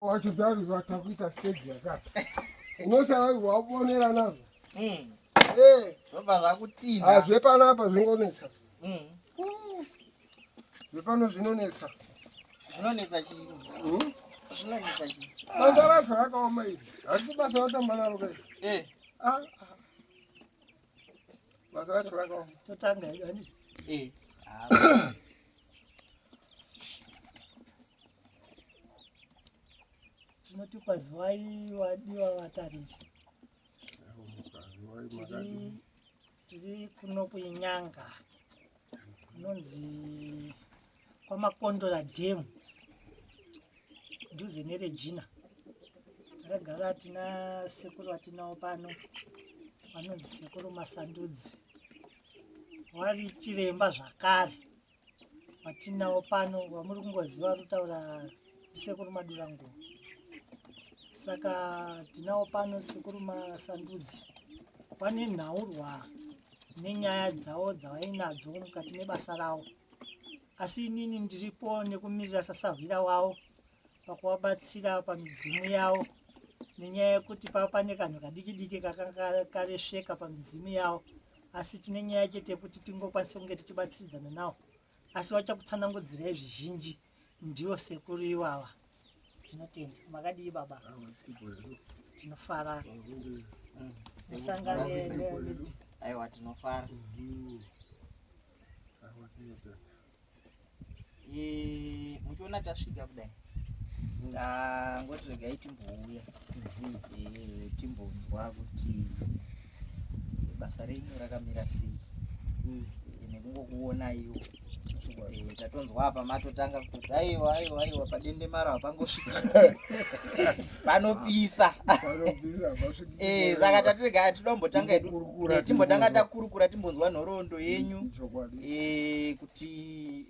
Wachidhari zvatakuita stage yakati unosara wabonera nazvo zvobva zvakutina hazvepanapa zvingonetsa zvepano zvinonetsa chii zvinonetsa chii basa racho rakaoma iri hazisi basa ratamba naro kai basa racho rakaoma totanga hedu handiti tinoti kwaziwai wadiwa watariri tiri kuno kuinyanga kunonzi kwamakondora dhemu dhuze neregina. Takagara tina sekuru watinawo pano vanonzi sekuru Masandudzi, wari chiremba zvakare watinawo pano wamuri kungoziva rutaura ndisekuru Madurangu. Saka tinawo pano sekuru Masandudzi wane nhaurwa nenyaya dzawo dzavainadzo mukati mebasa rawo, asi inini ndiripo nekumirira sasahwira wavo pakuvabatsira pamidzimu yavo, nenyaya yekuti pava pane kanhu kadiki diki kakanga karesveka pamidzimu yavo, asi tine nyaya chete yekuti tingokwanisa kunge tichibatsiridzana navo, asi vachakutsanangudzirai zvizhinji ndiwo sekuru ivava. Tinotenda makadii baba, tinofara musangane aiwa tinofara muchiona tasvika kudai tangoti regai timbouya timbonzwa kuti basa renyu rakamira sei nekungokuonaiwo tatonzwa apa matotanga kuti aiwa padende mara hapangosvika panopisa saka tatirega tinoda kumbotanga edu timbotanga takurukura timbonzwa nhoroondo yenyu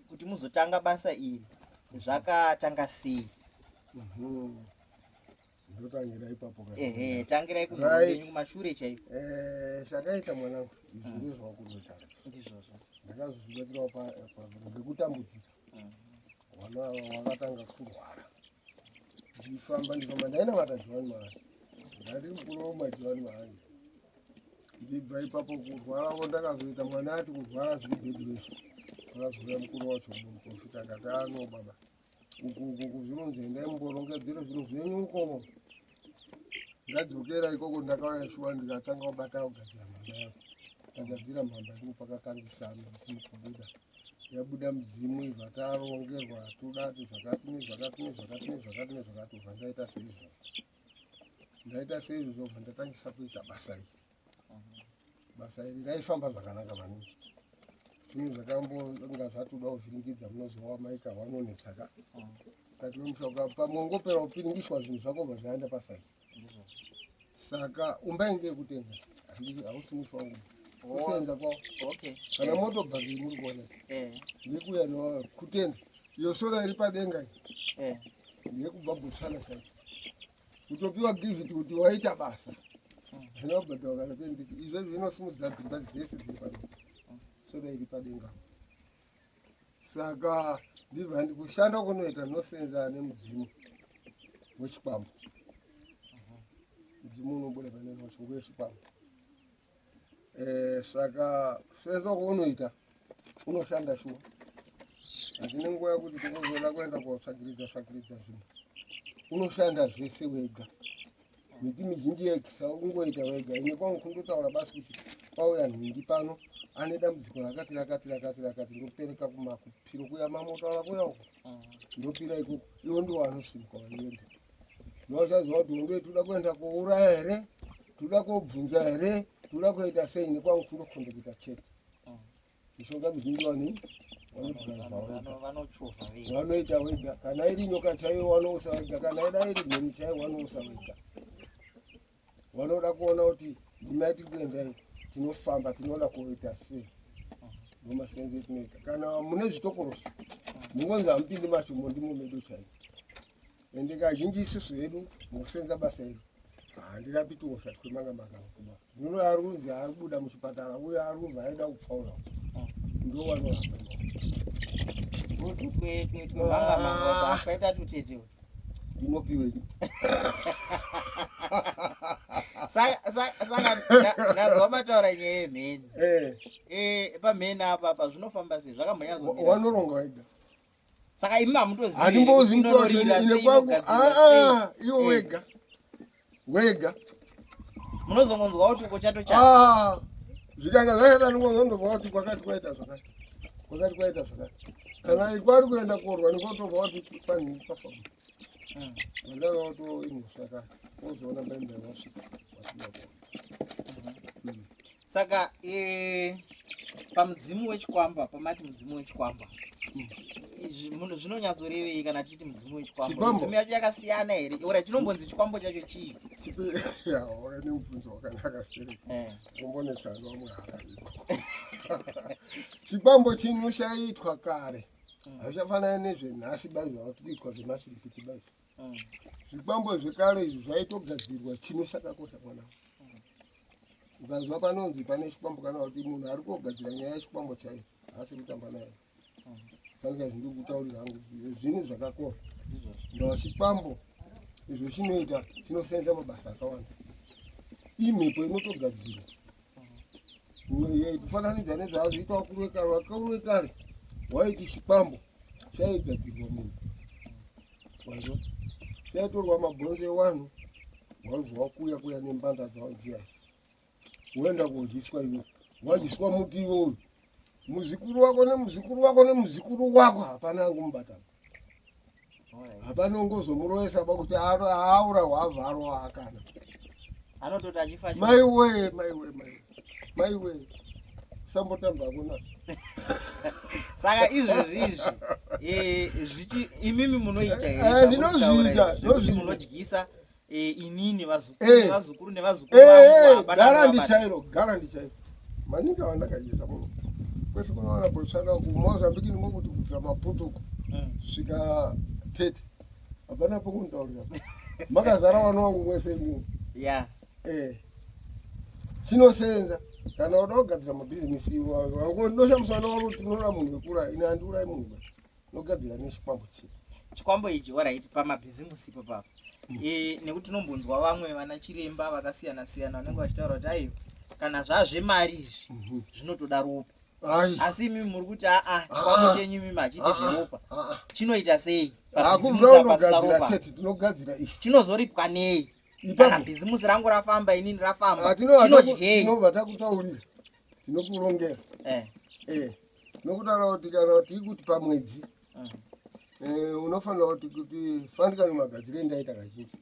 kuti muzotanga basa iri zvakatanga sei. ndotangira ipapo tangirai kunhu kumashure chaivo. Zvakaita mwanangu izvi ndizvakunotara ndizvozvo ndakazozvibatirawo ngekutambudzika wana wakatanga kurwara ndifamba ndainamata John Mahari ndari mukuru wemaJohn Mahari. Ndibva ipapo kurwara ndakazoita mwana ati kurwara zviri bedresi, akazoya mukuru wacho muprofita akati ano baba uku zvinonzi endai mumborongedzera zvinhu zvenyu ukomo. Ndadzokera ikoko ndakauya shuwa ndikatanga kubata kugadzira mhamba yangu, ndagadzira mhamba yangu pakatangisana kubuda yabuda mudzimu ibva tarongerwa tudati zvakati nezvakati nezvakati nezvakati nezvakati ubva ndaita seizvozvo ubva ndatangisa kuita basa iri. Basa iri raifamba zvakanaka maningi, zvinhu zvakambonga zvatoda kuvhiringidza munozowa maika wanonetsaka kati wemushauka pamongopera kupiringiswa zvinhu zvako bva zvaenda basa iri. Saka umbainge kutenga hausi musi wangu kusenza kwao kana motobhagi muri kuona ndikuya kutenda iyo sora iri padenga iyi ndekubva Botswana chaiko kutopiwa givhiti kuti waita basa zvinobhadhawa kana pendiki izvozvo zvinosimudza dzimba dzese dziri padenga, sora iri padenga. Saka ndibva ndikushanda kunoita ndinosenza nemudzimu wechikwambo, mudzimu unobuda pane nochungu wechikwambo. Saka senza kwaunoita unoshanda shuwa, handine nguva yekuti tingozoda kuenda kotsvagiridza zvinhu, unoshanda zvese wega. Miti mizhinji yekisa ungoita wega. Ine kwangu kundotaura basi kuti pauya nhindi pano ane dambudziko rakati ndopereka kumapiro kuya mamotaura kuya uko ndopira ikoko iwo ndiwo anosimuka waienda. Ndinosaziva kuti ondoe toda kuenda kouraya here, toda kobvunza here, toda kuita sei. Ine kwangu kundokonda kuita chete. Mishonga mizhinji wanoita wega, kana iri nyoka chaiyo wanousa wega, kana ida iri mheni chaiyo wanousa wega. Wanoda kuona kuti ndima tiri kuendai tinofamba tinoda kuita sei, ndomasenzo etinoita. Kana mune zvitokorosi mungonzi hamupindi mashomo ndimo medu chaiyo, ende kazhinji isusu hedu mukusenza basa iri handirapiti hosha twemanga kuba nuno ari kunzi ari kubuda muchipatara uye ari kubva aida kupfaura ndo wanohamba twemanga kwaita tutete ndinopiwe saka nazwa mataura nyaya yemheni pamheni apa zvinofamba sei zvakambonyazomira wanoronga wega saka imi hamutozivi handimbozi ine kwangu iwo wega munozongonzwa kuti uko chato zvikanga zvaita ndingozondobva kuti kwakati kwaita zvakati kana kwari kuenda korwa ndikotobva kuti panhii pafamba vandanga to ino saka ozoona mbaimba wasvika saka pamudzimu wechikwamba pamati mudzimu wechikwamba zvinonyatsorevei kana tichiti mudzimu wechikwamba mudzimu yacho yakasiyana here ora chinombonzi chikwambo chacho chii ora nemubvunzo wakanaka sere kumbonesana wamwe harariko chikwambo chinhu chaitwa kare hazvichafanani nezvenhasi bai zvavatukuitwa zvemashiripiti bai zvikwambo zvekare izvi zvaitogadzirwa chino chakakosha mwanangu ukazwa panonzi pane chikwambo kana kuti munhu ari kugadzira nyaya yechikwambo chaiyo haasi kutamba naye fanika zvindiri kutaurira hangu zvinhu zvakakosha ndo chikwambo izvo chinoita chinosenza mabasa akawanda imhepo inotogadzirwa kufananidza nezvaazviita vakuru vekare waiti chikwambo chaigadzirwa munhu wazvo chaitorwa mabhonzo ewanhu waibva wakuya nembanda dzawadziyazi woenda kodyiswa iwo wadyiswa muti iwoyo muzukuru wako hapana angumubatana hapana ungozomuroesa bakuti aura hwavharwa akana anototi achifa maiwe sambotambako nazvo saka izvozvi imimi munoita here ndinozviita munodyisa inini vazukuru nevazukuru gara ndichairo maningi awandakaisa muno kwese kunoona botswana kumozambiki ndimokuti kubvira maputuko svika 30 hapana pokuntaurira makazara vana vangu mwese imuno chinosenza kana uda kugadzira mabhizinesi wangu ndoshamusana waro kuti ndinoda munhu wekura ine handiurai munhu nogadzira nechikwambo chete chikwambo ichi oraiti pamabhizimusi papapa nekuti tinombonzwa vamwe vana chiremba vakasiyana siyana vanenge vachitaura kuti aiwa kana zvazvemari izvi zvinotoda ropa asi imimi muri kuti chikwambo chenyu imimi hachiti zveropa chinoita sei tinogadzira izvi chinozoripwa nei kana bhizimusi rangu rafamba inini rafamba chinodyei tinobva takutaurira tinokurongera nokutaura kuti kana tikuti pamwedzi unofanira kuti fanikani magadzire ndaita kazhinji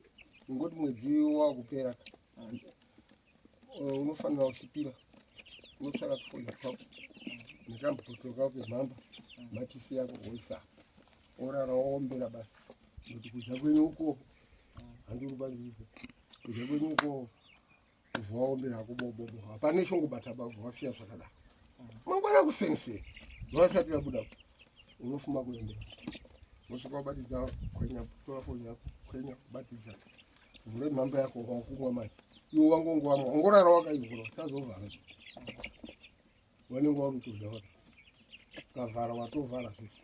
ingoti mwedzi wakupera unofanira kushipira unotsvaka tufoya twako nekambupoto kako kemhamba machisi yako woisa orara waombera basa kuti kudya kwenyu uko handiri kubanzisa kudya kwenyu uko ubva waombera hako bobobo hapana shongobata bavhu wasiya zvakadaro mangwana kusensei zvavasati vabudapo unofuma kuendera wosvika wabatidza kwenya tora foni yako kwenya kubatidza vhure mhamba yako wakumwa mati iwo wangongowamwa ongorara wakaivhura usazovhara wanenge warutodza wati ukavhara watovhara zvese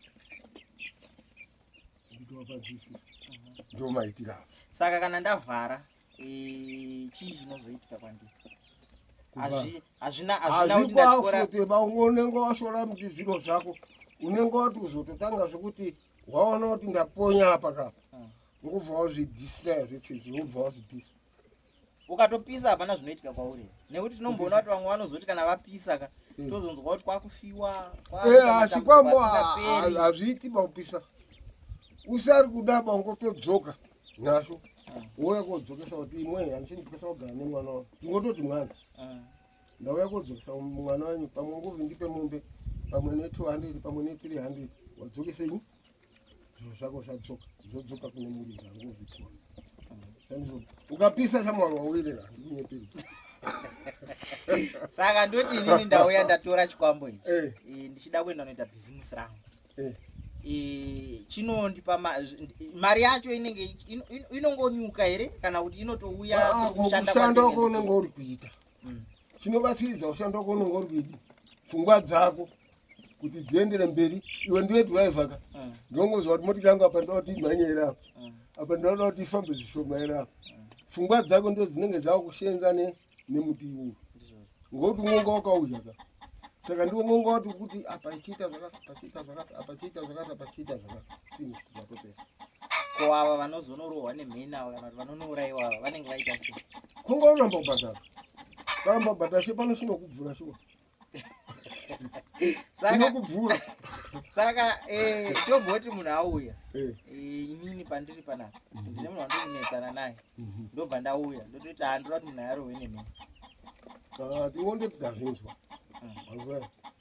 nditi wapadzisisa ndo maitiro avo saka kana ndavhara chii chinozoitika kwandiri hazvikwafuti unenge washora muti zviro zvako unenge wati uzototanga zvekuti waona kuti ndaponya apa kapa ngobva wazvidhisiraya zvese zvinobva wazvipisa ukatopisa hapana zvinoitika kwauri nekuti tinomboona kuti vamwe vanozoti kana vapisa ka tozonzwa kuti kwakufiwa chikwambo hazviiti baupisa usari kudaba ungotodzoka nasho wouya kodzokesa kuti imwe handichindikwesa kugara nemwana wangu ingototi mwana ndauya kodzokesa mwana wanyu pamwe ngovi ndipe mombe pamwe ne200 pamwe ne300 wadzokesenyi zviro zvako zvadzoka zvodzoka kune muri dzangu zvitwa sandizvo ukapisa chamwana wawirera ndikunyeperi saka ndoti inini ndauya ndatora chikwambo ichi ndichida kuenda kunoita bhizimusi rangu chinondipa mari yacho inenge inongonyuka here kana kuti inotouya kushanda wako unenge uri kuita chinobatsiridza ushanda wako unenge uri kuita pfungwa dzako kuti dziendere mberi iwe ndiwe dhiraivha ka ndongozva kuti motikanga apa ndokuti imhanyere apa apa ndinoda kuti ifambe zvishomaira apa pfungwa dzako ndo dzinenge dzakusenza nemuti uyu ngokuti mwonga wakauya ka saka ndiwo mwonga wati kuti apa ichiita zvakati pachiita zvakati apa chiita zvakati apa chiita zvakati finish zvakopera. Ko ava vanozonorohwa nemheni ava kana kuti vanonouraiwa ava vanenge vaita sei? Kunga unoramba kubhadhara karamba kubhadhara se pano sinokubvura shuwa Saka saka tomboti munhu auya inini pandiri panapa ndine munhu wandokunetsana naye ndobva ndauya ndototi handira kuti munhu ayarohwe nemheni. Tingondepedza zvinzwa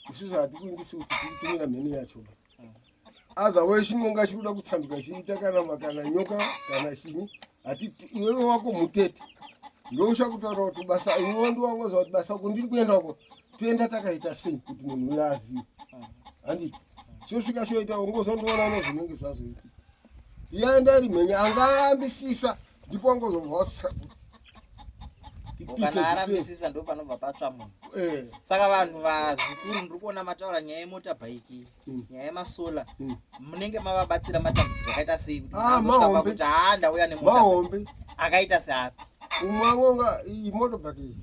isusu hatikuindisi kuti tiritumira mheni yacho otherwise chinonga chikuda kutsanduka chiita kana nyoka kana chinyi hati iwewe wako mutete ndousakutaura kuti basa iwe ndiwangoziva kuti basa uko ndiri kuendako toenda takaita sei kuti munhu uyo azive handiti chosvika choita ungozondoona nezvinenge zvazoitika tiyaenda iri mheni angaambisisa ndipo angozobva kana arambisisa ndo panobva patsva munhu. Saka vanhu vazikuru ndiri kuona mataura nyaya yemotobhaiki nyaya yemasola munenge mavabatsira matambudziko akaita sei kuti azosvika kuti ndauya nemotobhaiki akaita seapi umwe angonga iyi motobhaiki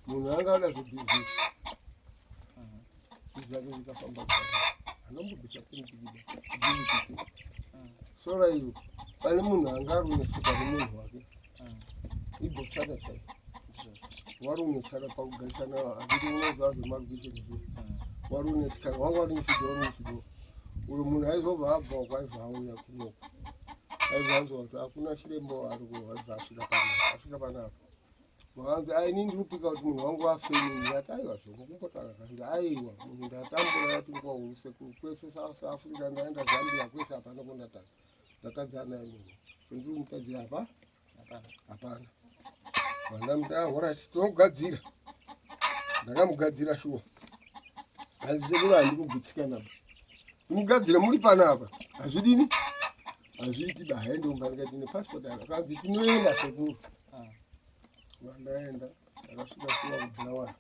munhu angada zvebhizinesi zvake zvikafamba anombobvisa kunikidida sola iyo pane munhu angaruneseka nemunhu wake igotsvaka chai warunetsaka pakugarisana handiti unoziva zvemarugesheni warunetsikana wanga warinesido uyo munhu aizobva abva uko aibva auya kunoko aibva anzwa kuti hakuna chirembo aibva asvika panapa vakanzi aini ndiri kupika kuti munhu wangu afeni ati aiwa zvongo kumbotaura kanzi aiwa munhu ndatambura yati nguva huru sekuru kwese south africa ndaenda zambia kwese hapana kundatanga ndatadzana naye munhu chondiri kumutadzira apa hapana vandamutaorati tinogadzira ndakamugadzira shuwa hanzi sekuru handi kugutsikana timugadzire muri panapa hazvidini hazviiti bahaendomba ndikati nepasipoti aka kanzi tinoenda sekuru vandaenda akasvika shuwa kubvira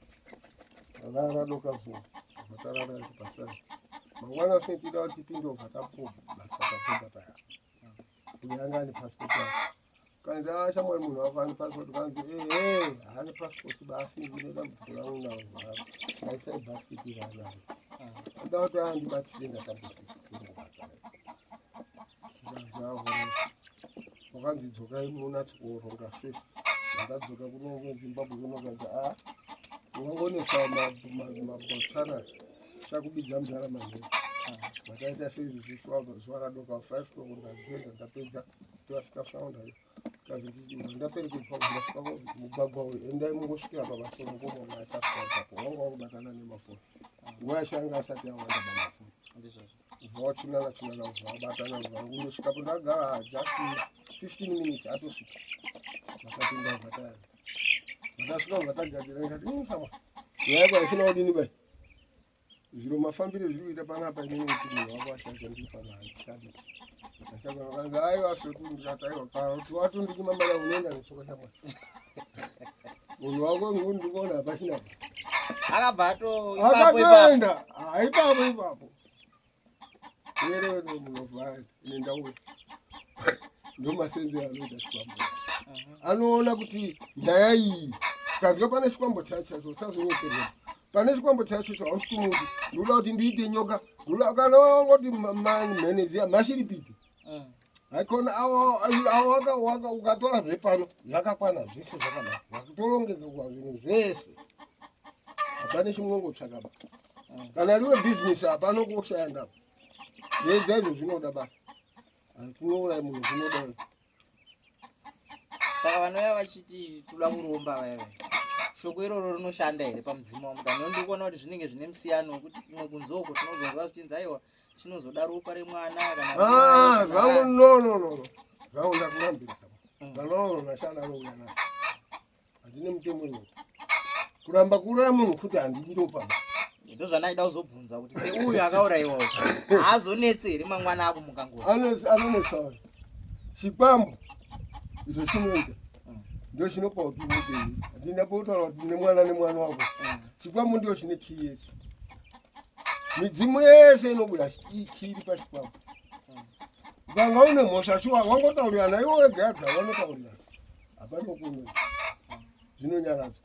rara dokavuwa vatarara pasai mangwana asini tida kuti tipinde ubva tapoba patapinda paya uyo anga ane pasipoti yake kanzi shamwari munhu wako ane pasipoti kanzi haane pasipoti basi ndine dambudziko rangu nawo aisai bhasiketi vanayo anda kuti andibatsire ndatambudzika kanzi wakanzi dzokai munatsokuronga first ndadzoka kuno Zimbabwe kunokanzi ungangonesa mabotana sakubidza mudhara manheni makaita seizvi zuva radoka 5 ndageza ndapedza toasvika faundayo kazviti ndaperekedzwa ndasvika mugwagwa uyu endai mungosvikira pavasomokomona asasvikapapo wanga wakubatana nemafoni nguva yachanga asati awanda pamafoni vawachinana vabatana vangundosvikapo ndagara just 15 minutes atosvika vakapinda vataya vakasvika vatagadzira ndikati shamwa yayako aifuna kudini bai zviro mafambiro zviri kuita panapa inini kuti munhu wako ashake ndiri pano handishadi ashakanakanzi aiwa sekuru ndikati aiwa kuti watondikimamala unoenda netsoka shamwa munhu wako nguu ndikuona hapachinapo akabva akatoenda ipapo uyerewe munovhaya ine ndauya ndomasenzi anoita chikwambo anoona kuti nyaya iyi ukazwa pane chikwambo chacho usazonyeterera pane chikwambo chacho hausitumuti ndoda kuti ndiite nyoka kana wangoti mhene mashiripiti haikona awaka ukatora zvepano zvakakwana zvese zvakanaka vakutorongeka kwa zvinhu zvese hapane chimwongotsvakaba kana riwe bhizinesi hapano kushaya ndapa yedza izvo zvinoda basa tinouraya munhu zvinoda. Saka vanouya vachiti toda kuromba vaya shoko iroro rinoshanda here pamudzimu wamutani ndiri kuona kuti zvinenge zvine musiyano wekuti kumwe kunzoko tinozonzwa zvichinzi aiwa chinozoda ropa remwana kana zvangu no zvangu ndakurambira vanooro nashana rouya nacho handine mutemo iwo kuramba kuuraya munhu kuti handidi ropa ndo zvanaida kuzobvunza kuti seuyu akaurayiwa haazonetse here mangwana ako mukangozi anonetsawo chikwambo izvo chinoita ndo chinopa kuti uitei handina kutaura kuti nemwana wako chikwambo ndio chine kii yese midzimu yese inobuda kiri pachikwambo Ukanga une mhosva shuwa wangotaurirana iwe wega wega wanotaurirana. Hapana kunyora. Zvinonyaradza.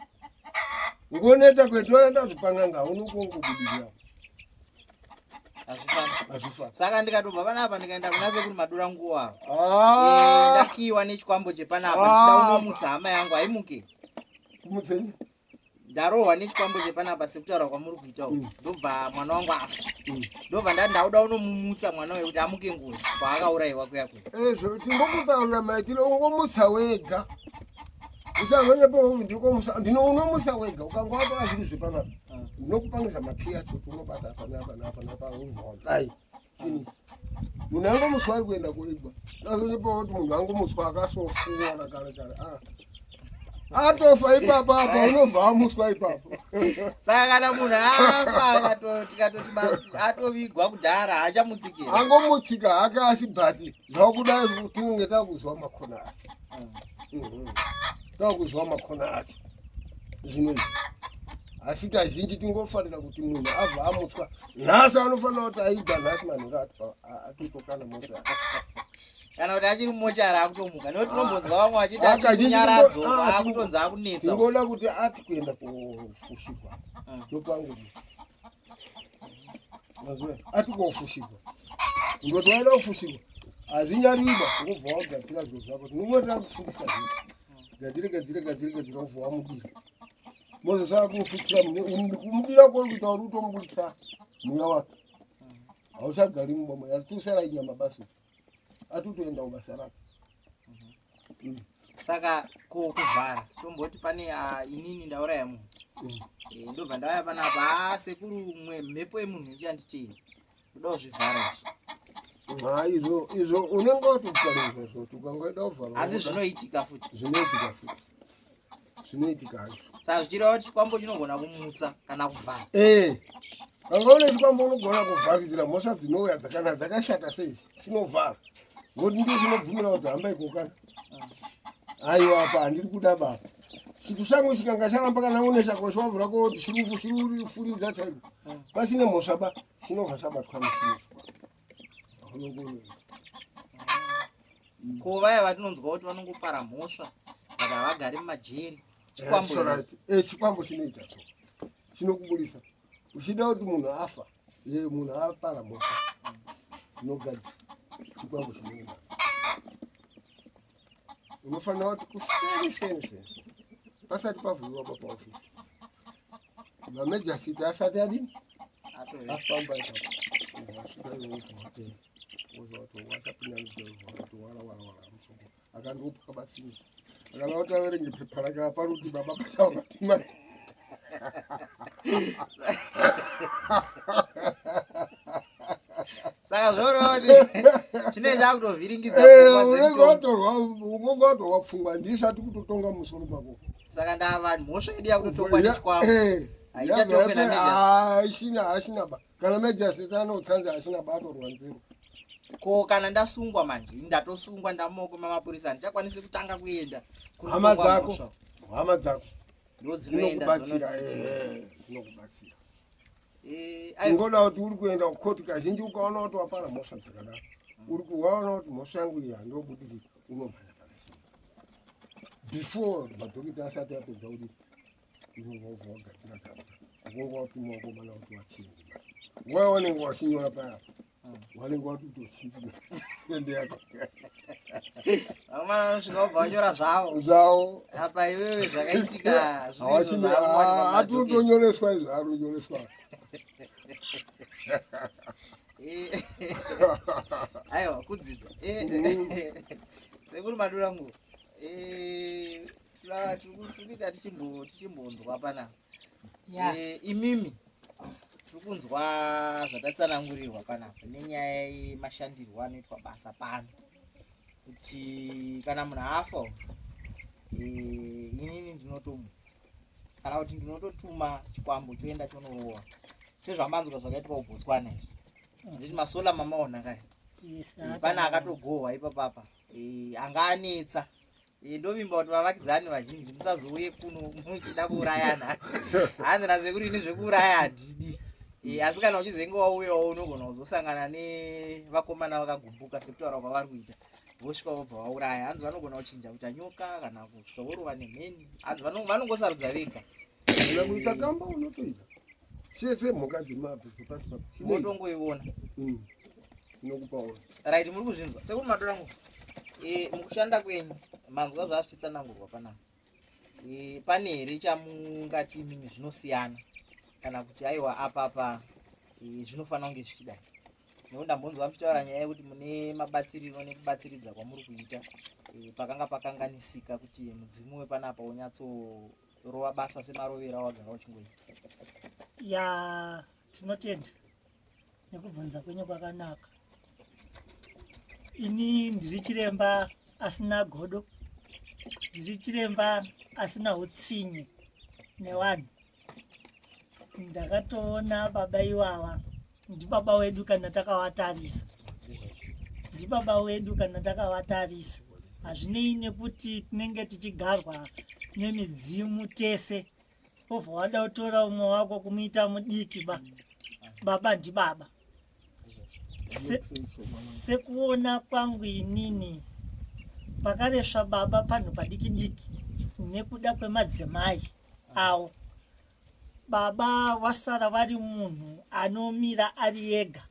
Ngoneta kwetoenda zvipanganga unokongobudirira. Azvifana. Saka ndikatobva panapa ndikaenda kuna sekuru Madura nguwa. Ndakiwa nechikwambo chepanapa ndida unomutsa hama yangu aimuke. Kumutsenyi? Ndarohwa nechikwambo chepanapa sekutaura kwamuri kuitawo. Ndobva mwana wangu afa. Ndobva ndauda unomumutsa mwana uyu kuti amuke ngozi kwaakaurayiwa kuya kuya. Tingokutaurira maitiro ungomutsa wega. Usangonyepo unomutsa wega ukangoatora zviri zvepanapa. Ndinokupangisa makiya kuti unobata panapa dai finish. Munhu angomutswa ari kuenda kuigwa. Usangonyepo kuti munhu angomutswa akasofuwa kare. Atofa ipapo apa unobva amutswa ipapo. Saka kana munhu afa tikatoti atovigwa kudhara haachamutsikira. Angomutsika hake asi bhati zvakudai tinenge takuzwa makona acho. Takuzwa makona acho. Zvinoizvi. Asi kazhinji tingofanira kuti munhu abva amutswa nhasi anofanira kuti aibva nhasi manhero atotokana mhosva. Kana kuti achiri mumochari akutomuka nekuti tinombonzwa vamwe vachiti nyaradzo akutonzi akunetsa. Tingoda kuti ati kuenda kofushikwa ndopangu muti. Mazwe ati kofushikwa. Ngoti waida kufushikwa hazvinyariba ngobva wagadzira zviro zvako. Tinongotira kufundisa zviro. Gadzira ubva wamudira. Mozosara kumufitira kumudira kwori kuita kuti utomubudisa mweya wake. Hauchagari muboma yatosara inyama basi. Atutoenda kubasa rake. Saka kuvhara tomboti pane inini ndauraya munhu. Ndobva ndauya panapa sekuru mhepo yemunhu ichanditei kudawo zvivhara izvi. Izvo unenge watokutaura izvozvo ukangoenda kuvhara. Asi zvinoitika futi. Zvinoitika hazvo. Saka zvichireva kuti chikwambo chinogona kumutsa kana kuvhara. Kanga une chikwambo unogona kuvharidzira mhosva dzinouya dzakashata sei chinovhara. Ngoti ndizvo zvinobvumira kuti hamba ikokana. Aiwa apa handiri kuda baba. Chitu changu chikanga charamba kana une chako chavhura kuti chirifuridza chaiko. Pasine mhosva ba chinobva chabatwa nechinozwa. Ko vaya vatinonzwa kuti vanongopara mhosva kana havagari mumajeri. Chikwambo chinoita so. Chinokubudisa. Uchida kuti munhu afa, munhu apara mhosva. Unogadzira. Chikwambo chinoenda. Unofanira kuti kuseni. Pasati pavhuriwa paofisi. Mameja siti asati adini? Afamba ipapo. Wasvika iwofu hotel. Wasapinda mutoto wara. Akandopuka basi. Akangoti averenge pepa rake aparuti baba pachava timai. Saka zvoroti chine chakutovhiringidza unongotorwa pfungwa ndisati kutotonga musoro mako. Saka ndava mhosva yedu yakutotongwa nechikwambo haichatongwe nameja. Hachina ba kana meja sita anotsanza hachina ba atorwa nzero. Ko kana ndasungwa manje ndatosungwa ndamoko mamapurisa ndichakwanise kutanga kuenda hama dzako ndodzinokubatsira. Ngoda kuti uri kuenda kukoti kazhinji ukaona kuti wapara mhosva dzakadaro uri kuwaona kuti mhosva yangu iyi handobudiri unomhanya panasi before madhokita asati apedza kuti unongobva wagadzira unonga watuma wakomana kuti wachinji wewe wanenge wachinyora paya wanenge watotochinjina ende yako amana anosvika ubva wanyora zvavo apa iwewe zvakaitika atotonyoreswa izvo aronyoreswa. Aiwa kudzidza sekuru Madura ngo tikuita tichimbonzwa panapa imimi tiri kunzwa zvatatsanangurirwa panapa nenyaya yemashandirwo anoitwa basa pano kuti kana munhu afa inini ndinotomutsa kana kuti ndinototuma chikwambo choenda chonorowa sezvamanzwa zvakaitwa kuBotswana izvi nditi masola mamaona kai pana akatogohwa ipapapa anga anetsa ndovimba kuti vavakidzani vazhinji musazouye kuno muchida kuurayana hanzi nasekuru ini zvekuuraya handidi Asi kana uchizenge wauyawo unogona kuzosangana nevakomana vakagumbuka sekutaura kwavari kuita, vosvika vobva vauraya. Hanzi vanogona kuchinja kuita nyoka kana kusvika vorova nemheni. Hanzi vanongosarudza vega. Kana kuita kamba unotoita. Chese mhuka dzemapesi pasi papo. Motongoiona. Inokupawo. Right, muri kuzvinzwa. Sekuri madorangu. Mukushanda kwenyu manzwa zvazvichitsanangurwa panapa. Pane here chamungati imimi zvinosiyana kana kuti aiwa apa zvinofanira kunge zvichidai? Nekuti ndambonzwa muchitaura nyaya yekuti mune mabatsiriro nekubatsiridza kwamuri kuita pakanga pakanganisika kuti mudzimu wepanapa unyatsorova basa semarovera wagara uchingoita. Ya tinotenda nekubvunza kwenyu kwakanaka. Ini ndiri chiremba asina godo, ndiri chiremba asina utsinye nevanhu. Ndakatoona baba ivava ndibaba wedu kana takavatarisa, ndibaba wedu kana takavatarisa. Hazvinei nekuti tinenge tichigarwa nemidzimu tese, obva wada kutora umwe wako kumuita mudiki baba ndibaba. Sekuona kwangu inini pakaresva baba panhu padiki diki nekuda kwemadzimai avo. Baba vasara vari munhu anomira ari ega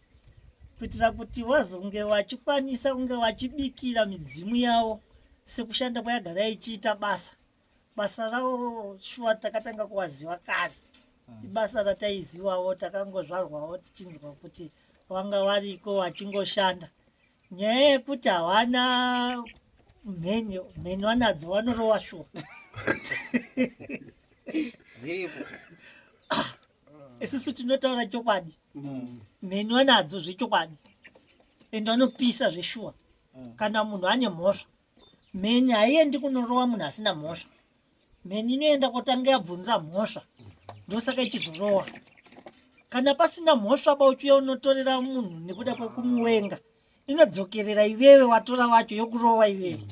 kuitira kuti vazonge vachikwanisa kunge vachibikira midzimu yavo sekushanda kwayagara ichiita basa ravo. Shuwa takatanga kuvaziva kare, ibasa rataizivawo, takangozvarwawo tichinzwa kuti vanga variko vachingoshanda. Nyaya yekuti havana mheni vanadzo vanorova shuwa. Dziripo. Isusu tinotaura chokwadi, mheni vanadzo zvechokwadi ende vanopisa zveshuwa. Kana munhu ane mhosva, mheni haiendi kunorova munhu asina mhosva. Mheni inoenda kutanga yabvunza mhosva ndosaka ichizorova. Kana pasina mhosva bauchiuya unotorera munhu nekuda kwekumuwenga, inodzokerera iwewe watora wacho yokurova iwewe.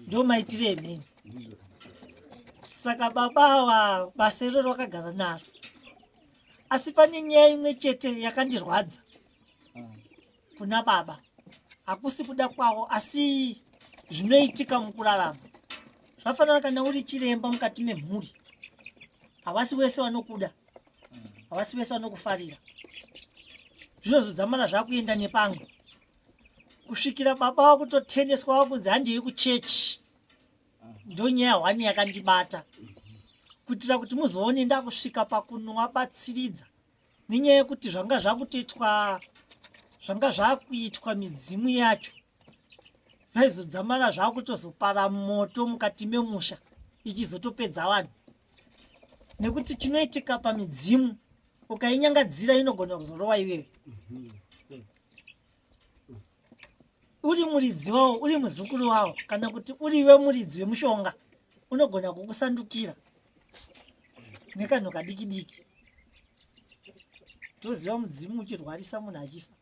Ndo maitire emheni. Saka baba ava basa iroro vakagara naro. Asi pane nyaya imwe chete yakandirwadza kuna baba. Hakusi kuda kwavo asi zvinoitika mukurarama. Zvafanana kana uri chiremba mukati memhuri, havasi wese vanokuda, havasi wese vanokufarira. Zvinozodzamara zvakuenda nepamwe kusvikira baba wakutoteneswa wakunzi handei kuchechi. Ndo nyaya hwani yakandibata kuitira kuti muzoone ndakusvika pakunovabatsiridza nenyaya yekuti zvanga zvakuitwa midzimu yacho zvaizodzamara zvakutozopara moto mukati memusha ichizotopedza vanhu. Nekuti chinoitika pamidzimu ukainyangadzira inogona kuzorova iwewe. Uri muridzi wavo, uri muzukuru wavo, kana kuti uriwe muridzi wemushonga, unogona kukusandukira nekanhu kadiki diki. Toziva mudzimu uchirwarisa munhu achifa.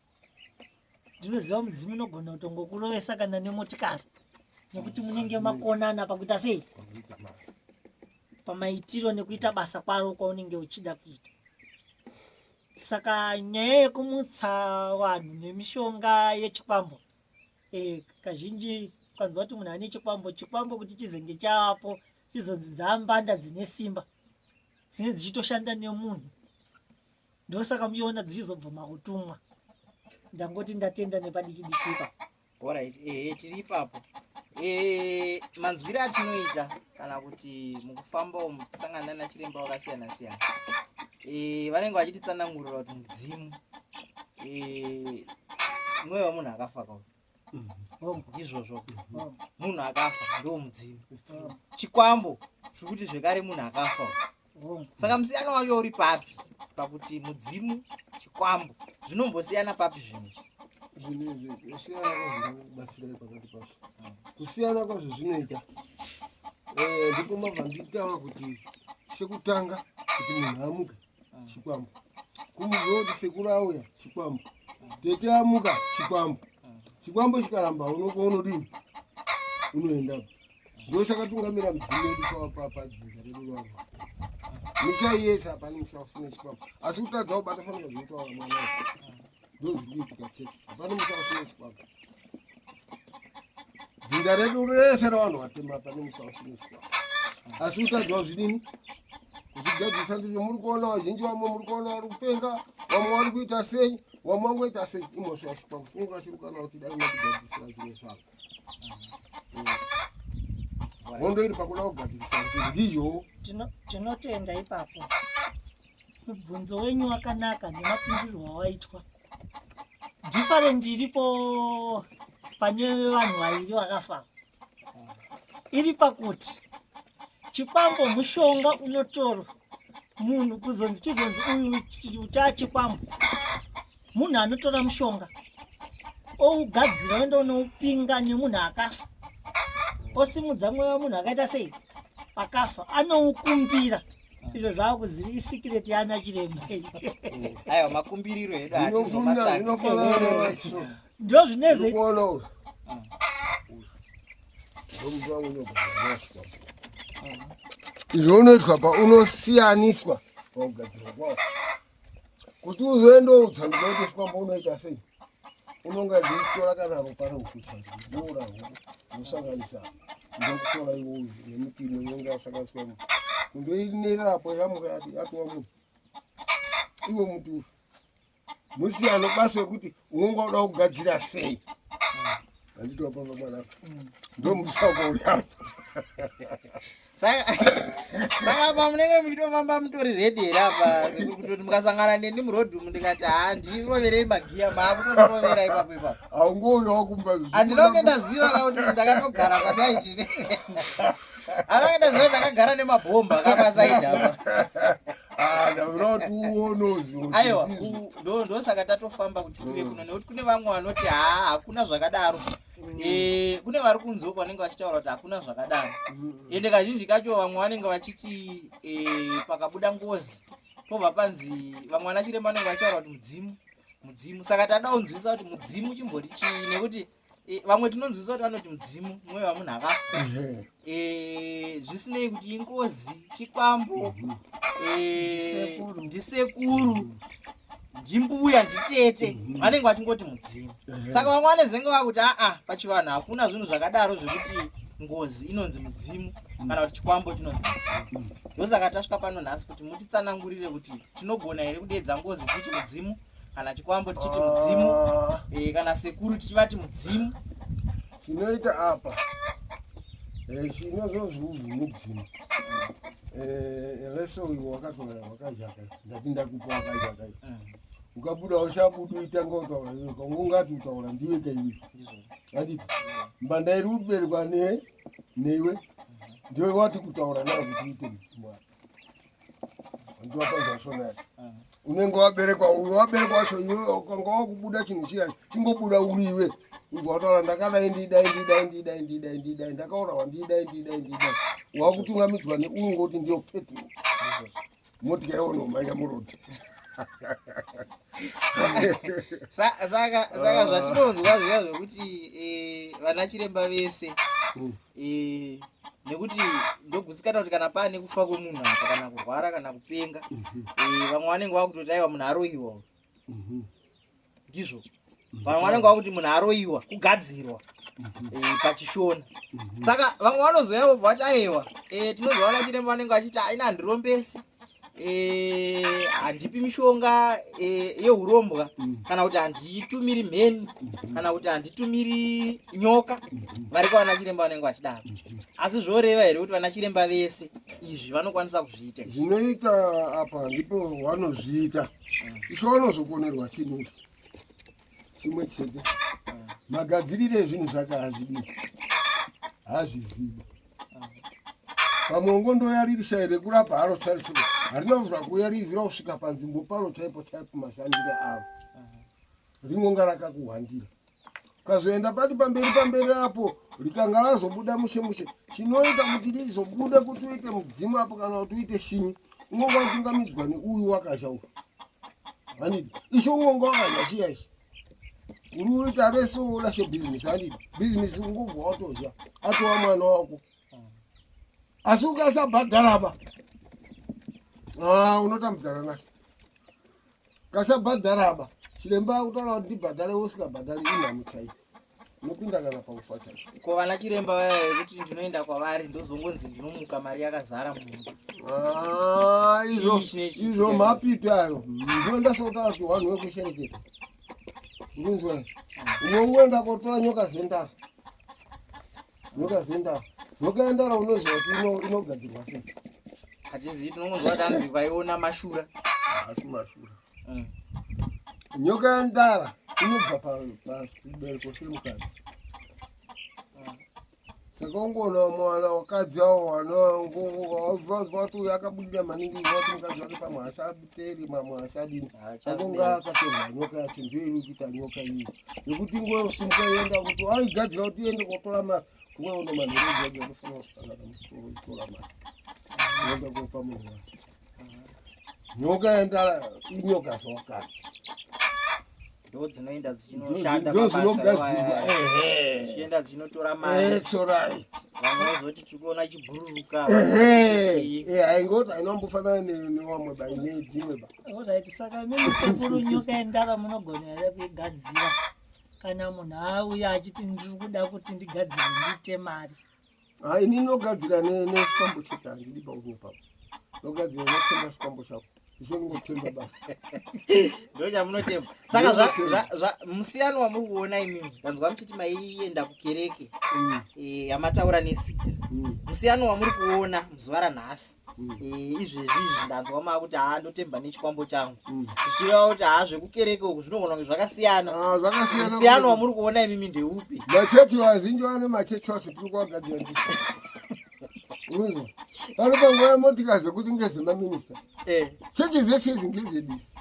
Ndinoziva mudzimu unogona kutongokurovesa kana nemotikari nekuti munenge makonana pakuita sei, pamaitiro nekuita basa kwaro kwaunenge uchida kuita. Saka nyaya yekumutsa vanhu nemishonga yechikwambo, kazhinji kwanzwa kuti munhu ane chikwambo kuti chizenge chavapo chizonzi dzambanda dzine simba dzine dzichitoshanda nemunhu, ndosaka muchiona dzichizobvuma kutumwa. Ndangoti ndatenda nepadikidikika. Alright, tiri ipapo. Manzwire atinoita kana kuti mukufamba muchisangana nachiremba wakasiyana siyana, vanenge vachititsanangurira kuti mudzimu mweya wemunhu akafa kauyu ndizvozvo. Munhu akafa ndo mudzimu. Chikwambo zvekuti zvekare munhu akafa. Saka musiyano wacho uri papi pakuti mudzimu chikwambo zvinombosiyana papi zvinhu kusiyana kwazvo zvinoita ndipo mabva nditaura kuti chekutanga kuti munhu amuke chikwambo, kumuzwa kuti sekuru auya chikwambo, tete amuka chikwambo. Chikwambo chikaramba unodini, unoendapo. Ndosaka tungamira mudzimu wedu padzinza redu vanhu. Muchaiyesa apana muchausina chikwambo. Asi kutadza kubata fanira zvinotaura mwana wako. Ndozvinoitika chete. Apana muchausina chikwambo. Dzinga redu rese ravanhu vatema apana muchausina chikwambo. Asi kutadza zvidini? Kuzvigadzisa ndizvo muri kuona vazhinji vamwe muri kuona vari kupenga, vamwe vari kuita sei, vamwe vangoita sei. Imosva yachikwambo. Sinonga chiri kana kuti dai makugadzisira zvimwe zvavo. Hondo iri pakuda kugadzirisa ndizvo. Tinotenda ipapo. Mubvunzo wenyu wakanaka nemapindiro awaitwa. Different iripo pane vanhu vaviri vakafa. Iri pakuti chikwambo mushonga unotorwa munhu kuzonzi chizonzi uyu chachikwambo. Munhu anotora mushonga ougadzira oenda unoupinga nemunhu akafa. Osimudza mweya munhu akaita sei pakafa anoukumbira. Izvo zvava kuziva isikireti yana chiremba. Aiwa makumbiriro edu hatizomatsvaki. Ndio zvineze. Izvo unoitwa paunosiyaniswa pakugadzirwa kwawo. Kuti uzoenda utsanduka kuti chikwambo unoita sei. Unonga ndichitora kana ropa reukucha ndora huko unosanganisa ndokutora iwoyo nemupini unenge wasanganiswa kundoinerapo yamuka yatova munhu. Iwo mutu musiyano basa wekuti unonga uda kugadzira sei. Handitopa pamwana ndo musauko uriapo. Saka pamunenge muchitofamba mutori ready here apa kutoti mukasangana neni murodhi umu ndikati ndiroverei magiya maakutondirovera ipapo. Haungouyawo kumba. Handinonge ndaziva kuti ndakatogara pasaiti. Handinonge ndaziva kuti ndakagara nemabhomba kapasaiti apa. Aiwa ndosaka tatofamba kuti tuve kuno nekuti kune vamwe vanoti hakuna zvakadaro. Kune vari kunzoko vanenge vachitaura kuti hakuna zvakadaro. Ende kazhinji kacho vamwe vanenge vachiti pakabuda ngozi pobva panzi vamwe vana chiremba vanenge vachitaura kuti mudzimu. Saka tada kunzwisa kuti mudzimu chimbori chii nekuti vamwe tinonzwisa kuti vanoti mudzimu mweya wamunhu akafa. Zvisinei kuti ingozi, chikwambo, ndisekuru, ndimbuya, nditete, vanenge vachingoti mudzimu. Saka vamwe vanezenge vakuti pachivanhu hakuna zvinhu zvakadaro zvekuti ngozi inonzi mudzimu kana kuti chikwambo chinonzi mudzimu. Ndosaka tasvika pano nhasi kuti mutitsanangurire kuti tinogona here kudeedza ngozi tichiti mudzimu kana chikwambo tichiti mudzimu, kana sekuru tichivati mudzimu. Chinoita apa chinozozvuvhu mudzimu. Leso iwo wakajaka ndati ndakupa wakajaka. Ukabuda ushabuda uitanga utaura ungati utaura ndiwe kaiwi. Handiti mbanda iri kuberwa newe ndiwe wati kutaura nayo kuti uite mudzimu wako. Ndiwa panza shona yake. Unenge waberekwa wacho iwe ukanga wakubuda chinhu chiya chingobuda uriwe. Uvataura ndakadai ndidai ndakaura wandidai wakutungamidzwa neuyu ngoti ndiyo Petro motika iwono maika murodhi. Saka zvatinonzwa zviya zvekuti vana chiremba vese nekuti ndogutsikana kuti kana pane kufa kwemunhu apa kana kurwara kana kupenga vamwe vanenge vakutoti aiwa munhu aroiwa ndizvo. Vamwe vanenge vakuti munhu aroiwa kugadzirwa pachishona. Saka vamwe vanozoya vobva vati aiwa tinozwa vana chiremba vanenge vachiti aina handirombesi, handipi mishonga yeurombwa kana kuti handitumiri mheni kana kuti handitumiri nyoka. Vari kwavana chiremba vanenge vachidaro. Asi zvoreva here kuti vana chiremba vese izvi vanokwanisa kuzviita? Zvinoita apa ndipo vanozviita. Isho vanozoponerwa chinhu chimwe chete. Magadzirire ezvinhu zvake hazvizivi. Pamwe ungondoyaririsha here kurapa haro chaicho harina kuzva kuyarivira kusvika panzvimbo paro chaipo mashandire avo. Rinonga rakakuhwandira. Ukazoenda pati pamberi apo rikanga razobuda mushe chinoita kuti rizobuda kuti uite mudzimu apo kana kuti uite shinyi unonga utungamidzwa neuyu wakashauka. Handiti isho unonga wakanyashiya ishi uri uita reso ulashe bhizinesi. Handiti bhizinesi ungobva watozha atova mwana wako. Asi ukasabhadhara apa Unotambudzana nacho. Kasabhadharaba. Chiremba utaura kuti ndibhadhare usikabhadhari inhamu chaiyo. Unopinda kana paufa chaiyo. Ko vana chiremba vaya vekuti ndinoenda kwavari ndozongonzi ndinomuka mari yakazara munhu. Izvo mapipi ayo. Ndinoenda sotaura kuti wanhu wekushereketa. Ndinzwe. Unoenda kotora nyoka zendara. Nyoka yendara unoziva kuti inogadzirwa sei. Hatizivi tinongonzwa kuti anzi vaiona mashura. Asi mashura. Nyoka yendara inobva pachibereko chemukadzi. Saka ungoona mwana wakadzi awo wanozwa kuti uyu akabudira maningi kuti mukadzi wake pamwe asateri mamwe asadini. Anonga akatorwa nyoka yacho ndeiri kuita nyoka iyi. Nekuti ngosimuka yoenda kuti aigadzira kuti iende kotora mari. Kumweono manhereji age anofanira kusangana musoro itora mari. Unoenda kopa munhu wacho. Nyoka yendara inyoka zvawakadzi. Ndo dzinoenda dzichinoshanda mabasa dzichienda dzichinotora mari. Vamwe vazoti tikuona chibururuka. Haingoti ainombofanana newamwe baine dzimwe ba. Alright, saka mimi sekuru nyoka yendara munogona here kuigadzira kana munhu auya achiti ndiri kuda kuti ndigadzire ndiite mari. Ini ndinogadzira nechikwambo chete handidi paumwe papo. Ndogadzira notemba chikwambo chako. Ndingotemba basa. Ndo chamunotemba. Saka musiyano wamuri kuona imimi. Kanzwa muchiti maienda kukereke. Yamataura nezita. Musiyano wamuri kuona muzuva ranhasi. Izvezvi ndanzwa makuti ndotemba nechikwambo changu. Zvichireva kuti zvekukereke uku zvinogona kunge zvakasiyana. Musiyano wamuri kuona imimi ndeupi? Machechi vazhinji vane machechi vacho tiri kuwagadzira ndicho. Unzwa? Ari panguva yemotikari zvekuti ngezvemaminista. Chechi dzese idzi ngedzedisi.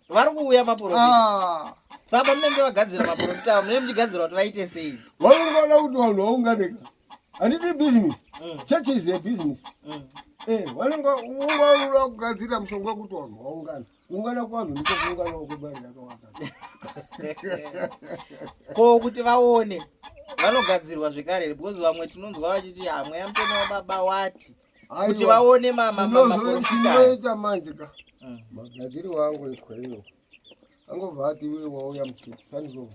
Vari kuuya maprofita. Saka munenge vagadzira maprofita munenge muchigadzira kuti vaite sei? Vanongoda kuti vanhu vaunganeka. Handidi business. Chechi is a business. Vanongoda kugadzira mushonga wekuti vanhu vaungana. Kuungana kwanhu ndiko kuungana kwebari yakawanda. Ko kuti vaone vanogadzirwa zvekare because vamwe tinonzwa vachiti hamwe yamutemo wababa wati kuti vaone maprofita manje ka magadziri wangu ikweyo angobva ati iwe wauya muchechi sanizvo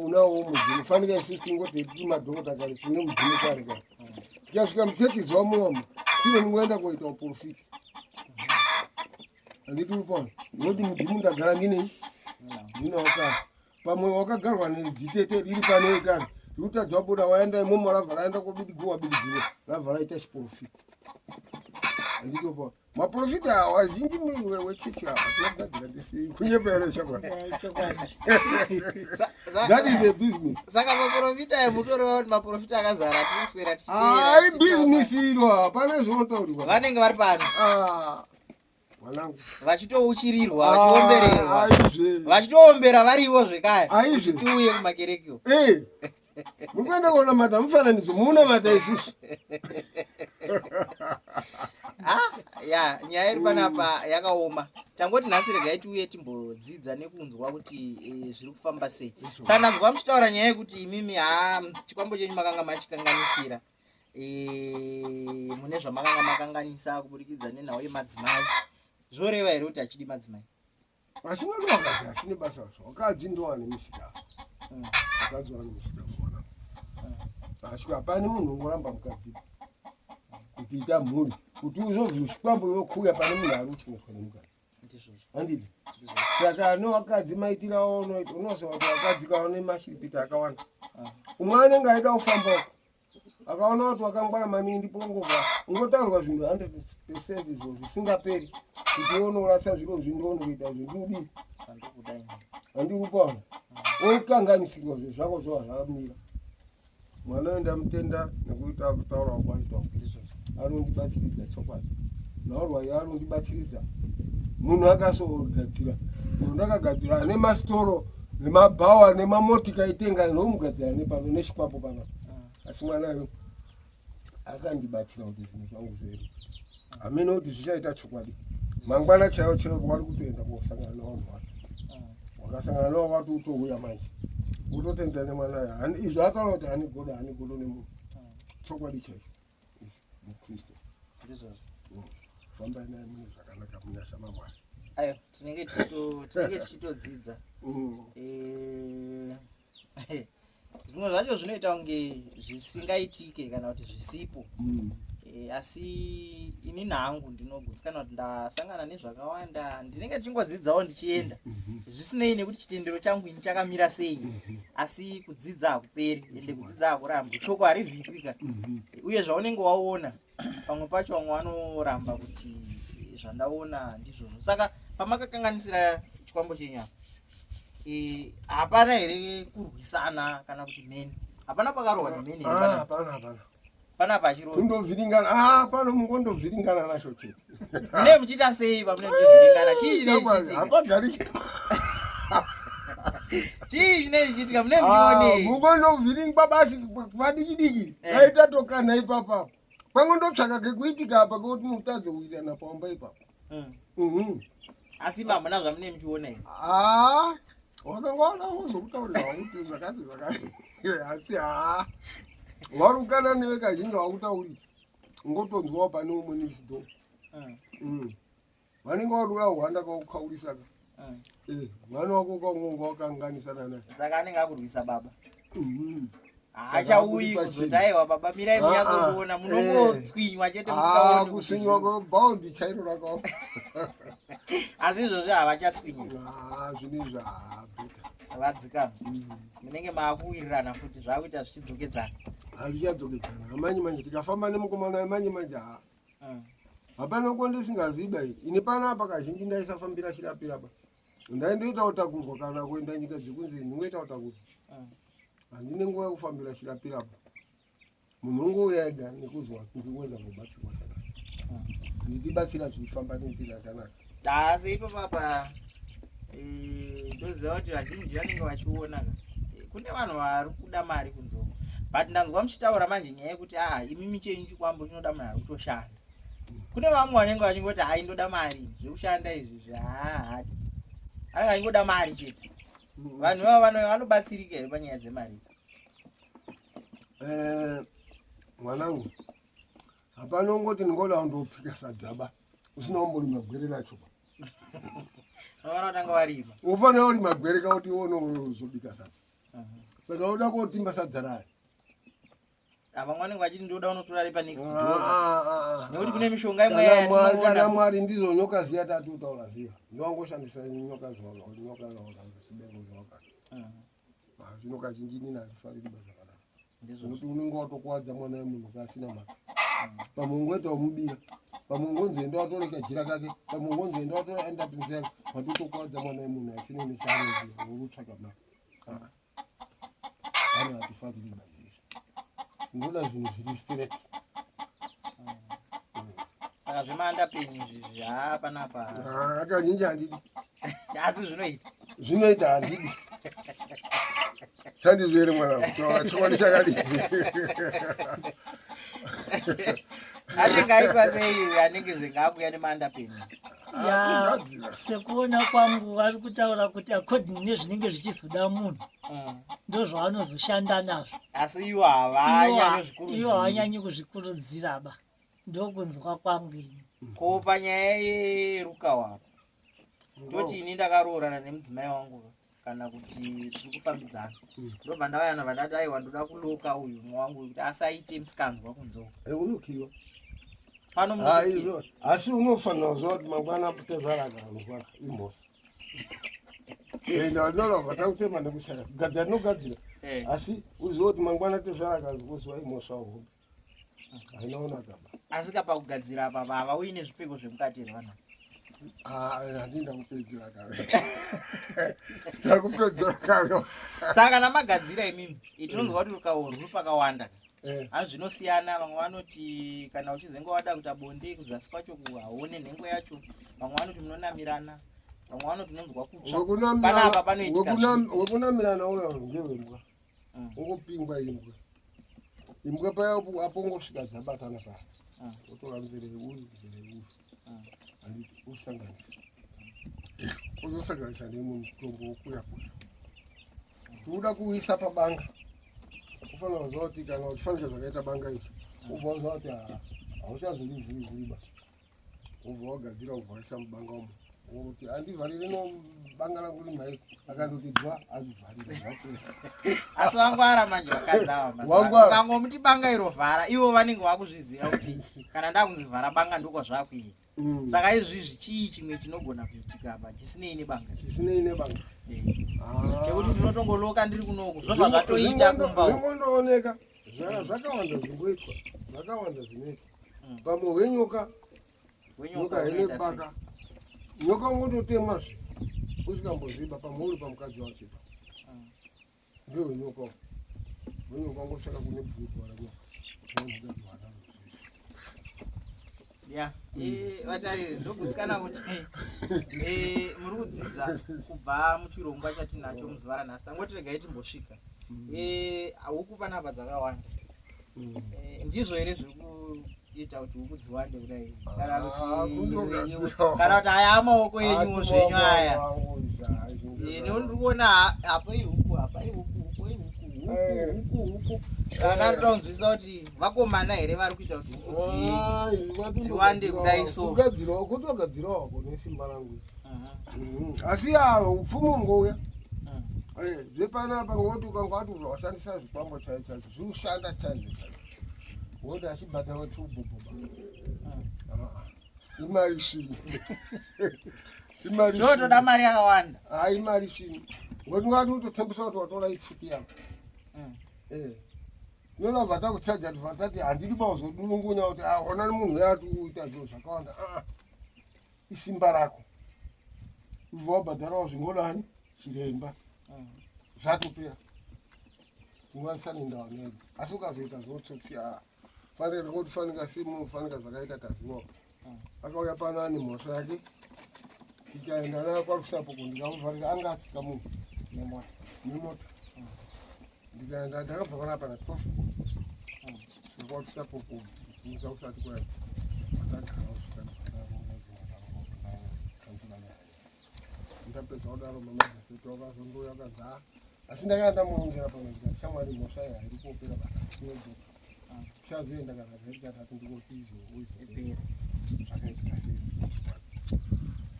unawo mudzimu fanika isusu tingoti madhokota kare tine mudzimu kare kare tikasvika muchechi zuva munomu stive ningoenda koita uprofita handiti uri pano noti mudzimu ndagara ndinei ndinawo kare pamwe wakagarwa nedzitete riri pane kare rikutadza wabuda waenda imomo ravha raenda kobidigowa bidigowa ravha raita chiprofita handitopa maprofita wazhinji wechechi ava tinogadzira ndesei kunyepere chakwadi. That is a business. Saka maprofita emutoriwa kuti maprofita akazara tinoswera tichiteera business irwa pane zvinotaurirwa vanenge vari pano mwanangu vachitouchirirwa vachiombererwa vachitoombera varivo zvekare tiuye kumakerekeo. Mukwenda kuona mata mufananidzo muuna mata isusu. Nyaya iri panapa yakaoma. Tangoti nhasi regai tiuye timbodzidza nekunzwa kuti zviri kufamba sei. Saka ndanzwa muchitaura nyaya yekuti imimi chikwambo chenyu makanga machikanganisira mune zvamakanga makanganisa kuburikidza nenhau yemadzimai. Zvoreva here kuti hachidi madzimai? Achinoda wakadzi hachine basa zvo. Wakadzi ndowane misika. Wakadzi wane misika mwana. Asvika hapana munhu ungoramba mukadzi kuti ita mhuri kuti uzobva chikwambo yokuya pane munhu ari kuchengetwa nemukadzi. Handiti? Saka newakadzi maitirawo unoita unoziva kuti wakadzi kaone mashiripiti akawanda. Umwe anenge aida kufamba akaona kuti wakangwara maningi ndipo ungotaurwa zvinhu 100% izvo zvisingaperi kuti unoratsa zviro zvindoonoita zvindudi handiri kupana okanganisirwa zvezvako zvova zvamira mwana enda mutenda nekuita kutaura kwaitwa anondibatsiridza chokwadi naurwai anondibatsiridza munhu akasogadzira munhu ndakagadzira ane mastoro nemabhawa nemamotika itenga nomugadzira nepano nechikwambo panapa asi mwanayo akandibatsira kuti zvinhu zvangu zvedu hamene kuti zvichaita chokwadi mangwana chaiyo chaiyo kwari kutoenda kosangana navanhu vacho wakasangana navo wati utouya manje utotenda nemwanayo izvo ataura kuti hani godo nemunhu chokwadi chaicho mukristu kufamba naye mune zvakanaka munyasa mamwari. Ayo tinenge tichitodzidza. Zvimwe zvacho zvinoita kunge zvisingaitike kana kuti zvisipo. Asi ini nangu ndinogutsikana kuti ndasangana nezvakawanda ndinenge ndichingodzidzawo ndichienda zvisinei nekuti chitendero changu ini chakamira sei, asi kudzidza hakuperi ende kudzidza hakuramba, shoko harivhikwi. Uye zvaunenge waona pamwe pacho vamwe vanoramba kuti zvandaona ndizvozvo. Saka pamakakanganisira chikwambo chenyama hapana here kurwisana kana kuti mheni? Hapana pakarohwa nemheni? Hapana. Pana pachiro kundovhiringana pano mungondovhiringana nacho chete. Ne muchita sei pamune muvhiringana? Chii hapagariki chichitika mune muchione mungondovhiringwa basi padiki aita tokana ipapa pangondotsvaka kekuitika apa kuti mutadze kuitana paomba ipapo. Asi mamuna zvamune muchiona here? Wakanga wazokutaurira kuti zvakati asi warukana newe kazhinji wakutaurira ngotonzwawo pane umwe nisido vanenge waruya hwanda kaukaurisaka mwana wako kaunonga wakanganisana naye, saka anenge akurwisa baba. Hachauyi kuzoti aiwa baba mirai munyatsokuona, munongotswinywa chete musikaoni kuswinywa kwebhaundi chairo rakawo. Asi izvozvo havachatswinywa zvinezvi beta vadzikama munenge maakuwirirana futi zvakuita zvichidzokedzana. Hazvichadzokedzana manje tikafamba nemukomana manje hapana uko ndisingaziba ini panapa kazhinji ndaisafambira Chirapira ba ndaindoita utakurwa kana kuenda nyika dzekunze ndingoita utakurwa handine nguva yekufambira Chirapira ba munhu ungouya ega nekuzwa ndikuenda kubatsirwa saka ndibatsira zvifamba nenzira yakanaka. Asi ipapapa ndoziva kuti vazhinji vanenge vachiona kune vanhu vari kuda mari kunzoko, but ndanzwa muchitaura manje nyaya yekuti imi chenyu chikwambo chinoda munhu ari kutoshanda. Kune vamwe vanenge vachingoti ndoda mari zvekushanda izvi hadi, anenge achingoda mari chete. Vanhu ivavo vanobatsirika here panyaya dzemari idzi? Mwanangu, hapana ungoti ndingoda kundopika sadzaba usina kumborima gwere racho. Vana vatanga varima. Ufanira kurima gwere kauti uone uzobika sadza. Saka uda kotimba sadza rayo. Vamwe vanenge vachiti ndoda unotora ripa next door. Nekuti kune mishonga imwe yatinoona. Kana Mwari ndizo nyoka ziya tatutaura ziya. Ndowangoshandisa nyoka zvawo, nyoka zvawo zvibereko zvawakati. Zvino kazhinji nini handifariri basa kadaro. Nekuti unenge watokuwadza mwana wemunhu kasina mari. Pamwe ungoita womubira, pamwe ungonzoenda watoreka jira kake, pamwe ungonzoenda watoenda pinzero watotokuwadza mwana wemunhu asina neshaanoziva wokutsvaka mari. Ana hatifariri basa izvi. Ndoda zvinhu zviri straight. Saka zvemanda penyu izvi panapa kazhinji handidi. Asi zvinoita handidi. Sandizvere mwanangu chokwanisa kadi. Anenge aitwa sei anenge zengakuya nemanda penyu? Sekuona kwangu vari kutaura kuti according nezvinenge zvichizoda munhu ndozvaanozoshanda nazvo. Asi iwo havanyanyi kuzvikurudzira ba, ndokunzwa kwangu ini. Ko panyaya yerukawa ndoti ini ndakaroorana nemudzimai wangu kana kuti tiri kufambidzana, ndobva ndavayana vandati aiwa ndoda kuloka uyu mwe wangu kuti asaite musikanzwa kunzoka. Unokiwa pano asi unofanira kuziva kuti mangwana kutezvarakanzwa imosi ndinova takutema nekushaya kugadzira ndinogadzira, asi uzive kuti mangwana tezvarakanzwa kuziva imosi wahobe hainaona kama. Asi kapa kugadzira apa havauyi nezvipfeko zvemukati here vanhu? Handii ndakupedzera kare. Ndakupedzera kare. Saka namagadzira imimi tinonzwa kuti rukawo ruri pakawanda. Asi zvinosiyana, vamwe vanoti kana uchizenge wada kuita bonde kuzasi kwacho kuhaone nhengo yacho, vamwe vanoti munonamirana, vamwe vanoti unonzwa kutsva. Panapa panoitika wekunamirana uyo ngewembwa ungopingwa imbwa paya apongosvika dzabatana paya otora mvere uyu handiti uzosanganisa nemutombo wokuya tiuda kuisa pabanga ufanira kuziva kuti kana uchifanika zvakaita banga izvi ubva uziva kuti hauchazori vhuri ba ubva wagadzira ubva waisa mubanga umo kuti andivharire banga rangu rimai akandoti dzwa andivharire zvako asi wangwara manje wakadzawa masangomuti banga iro vhara ivo vanenge vakuzviziva kuti kana ndakunzi vhara banga ndiko zvako iyi saka izvizvi chii chimwe chinogona kuitika apa chisinei nebanga chekuti ndinotongoloka ndiri kunoku zvobva zvatoita kumba zvingondooneka zvakawanda zvimboitwa zvakawanda zvinoitwa pamwe hwenyoka hene baka nyoka ungototemazve usikambozviba pamwe uri pamukadzi wachiba ndehwenyoka hwenyoka ngotsvaka kune bvurwa ranyoka ya vatariri ndogutsikana kuti muri kudzidza kubva muchirongwa chatinacho muzuva ranhasi tangoti regai timbosvika huku panapa dzakawanda ndizvo here zviri kuita kuti huku dziwande kudai kana kuti aya amaoko enyuwo zvenyu aya ndiri kuona apai huku kana ndoda kunzwisisa kuti vakomana here vari kuita kuti huku dziwande kudai so kutogadzirawo kune simba rangu asi upfumi ungouya zvepanapa ngoti ukangwati washandisa zvikwambo chaicho zviri kushanda chaizvo ngoti achibhata wetuboboba imari svini zvotoda mari yakawanda imari svini ngoti ngati utotembesa kuti watora ipfupi yako nona vata kuchaja vatati handidi pauzodunungunya kuti ona munhu yati uita zviro zvakawanda isimba rako ubva wabhadharawo zvingodani chiremba zvatopera tingwanisanendawo nedu asi ukazoita zvotsotsi fanira ngoti fanika simunofanika zvakaita taziwapo akauya pano ane mhosva yake tikaenda nayo kwarusapo kundikamufarika angatsika munhu nemota ndikaenda ndakabva panapa na 12 kwarusapo kumusa kusati kwaiti atagara usvika ndapedza kudaro mamajiseti wakazondoya akadzaa asi ndakaenda muongera pano ndikati shamwari mhosva iyi hairi kuopera batainodoka chazoenda kana zaitikatatu ndikotizoipera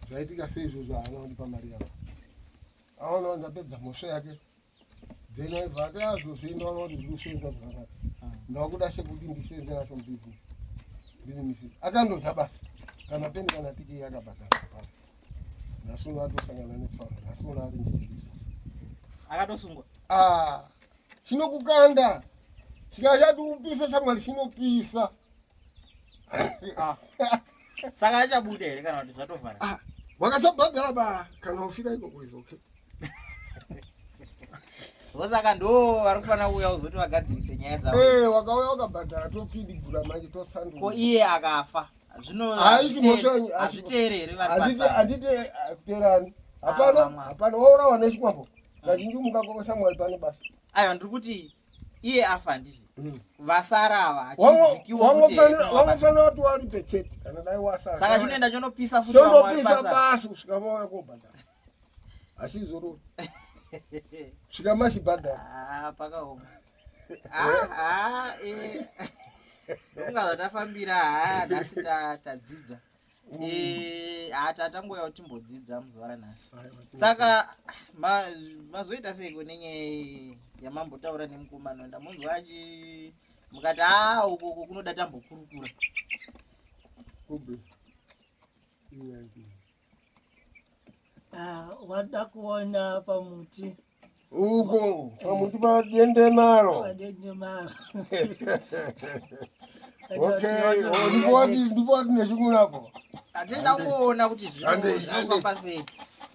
zvaitika sei izvozvo haana kundipa mari yavo aonawo ndapedza mhosva yake dzena aibva ati azvozvindaona kuti zviri kusenza zvakanaka ndakuda sekuti ndisenze nacho mubhizinesi akandodya basi kana pendi kana tiki yakabhadhara pano nhasi uno atosangana netsaona nhasi uno ari njiriso akatosungwa chinokukanda chikachati upisa chamwari chinopisa saka achabuda here kana kuti zvatovhara wakasabhadhara ba kana ufika ikoko is okay vosaka ndo vari kufanira kuuya uzoti vagadzirise nyaya dzavo wakauya wakabhadhara topindi gura manje tosanduka ko iye akafa zvino hazviteerere handiti kuteerani hapana waurawa nechimwambo kazhinji mukakokosa mwari pane basa aiwa ndiri kuti iye afa ndizvo vasara ava wangofanira kuti wari pechete kana dai wasara saka chinoenda chonopisa chonopisa basi kusvika mauya kobhadhara asi zorori svika machibhadhara pakaoma unga zvatafambira nhasi tadzidza tatangoya kuti timbodzidza muzuva ranhasi saka mazoita seiko nenyaya yamambotaura nemukomana ndamunzwa achi mukati uko kunoda tambokurukura wada kuona pamuti uko pamuti padende maro ndipo wati nezvimunapo atenda kuona kuti zvinofamba sei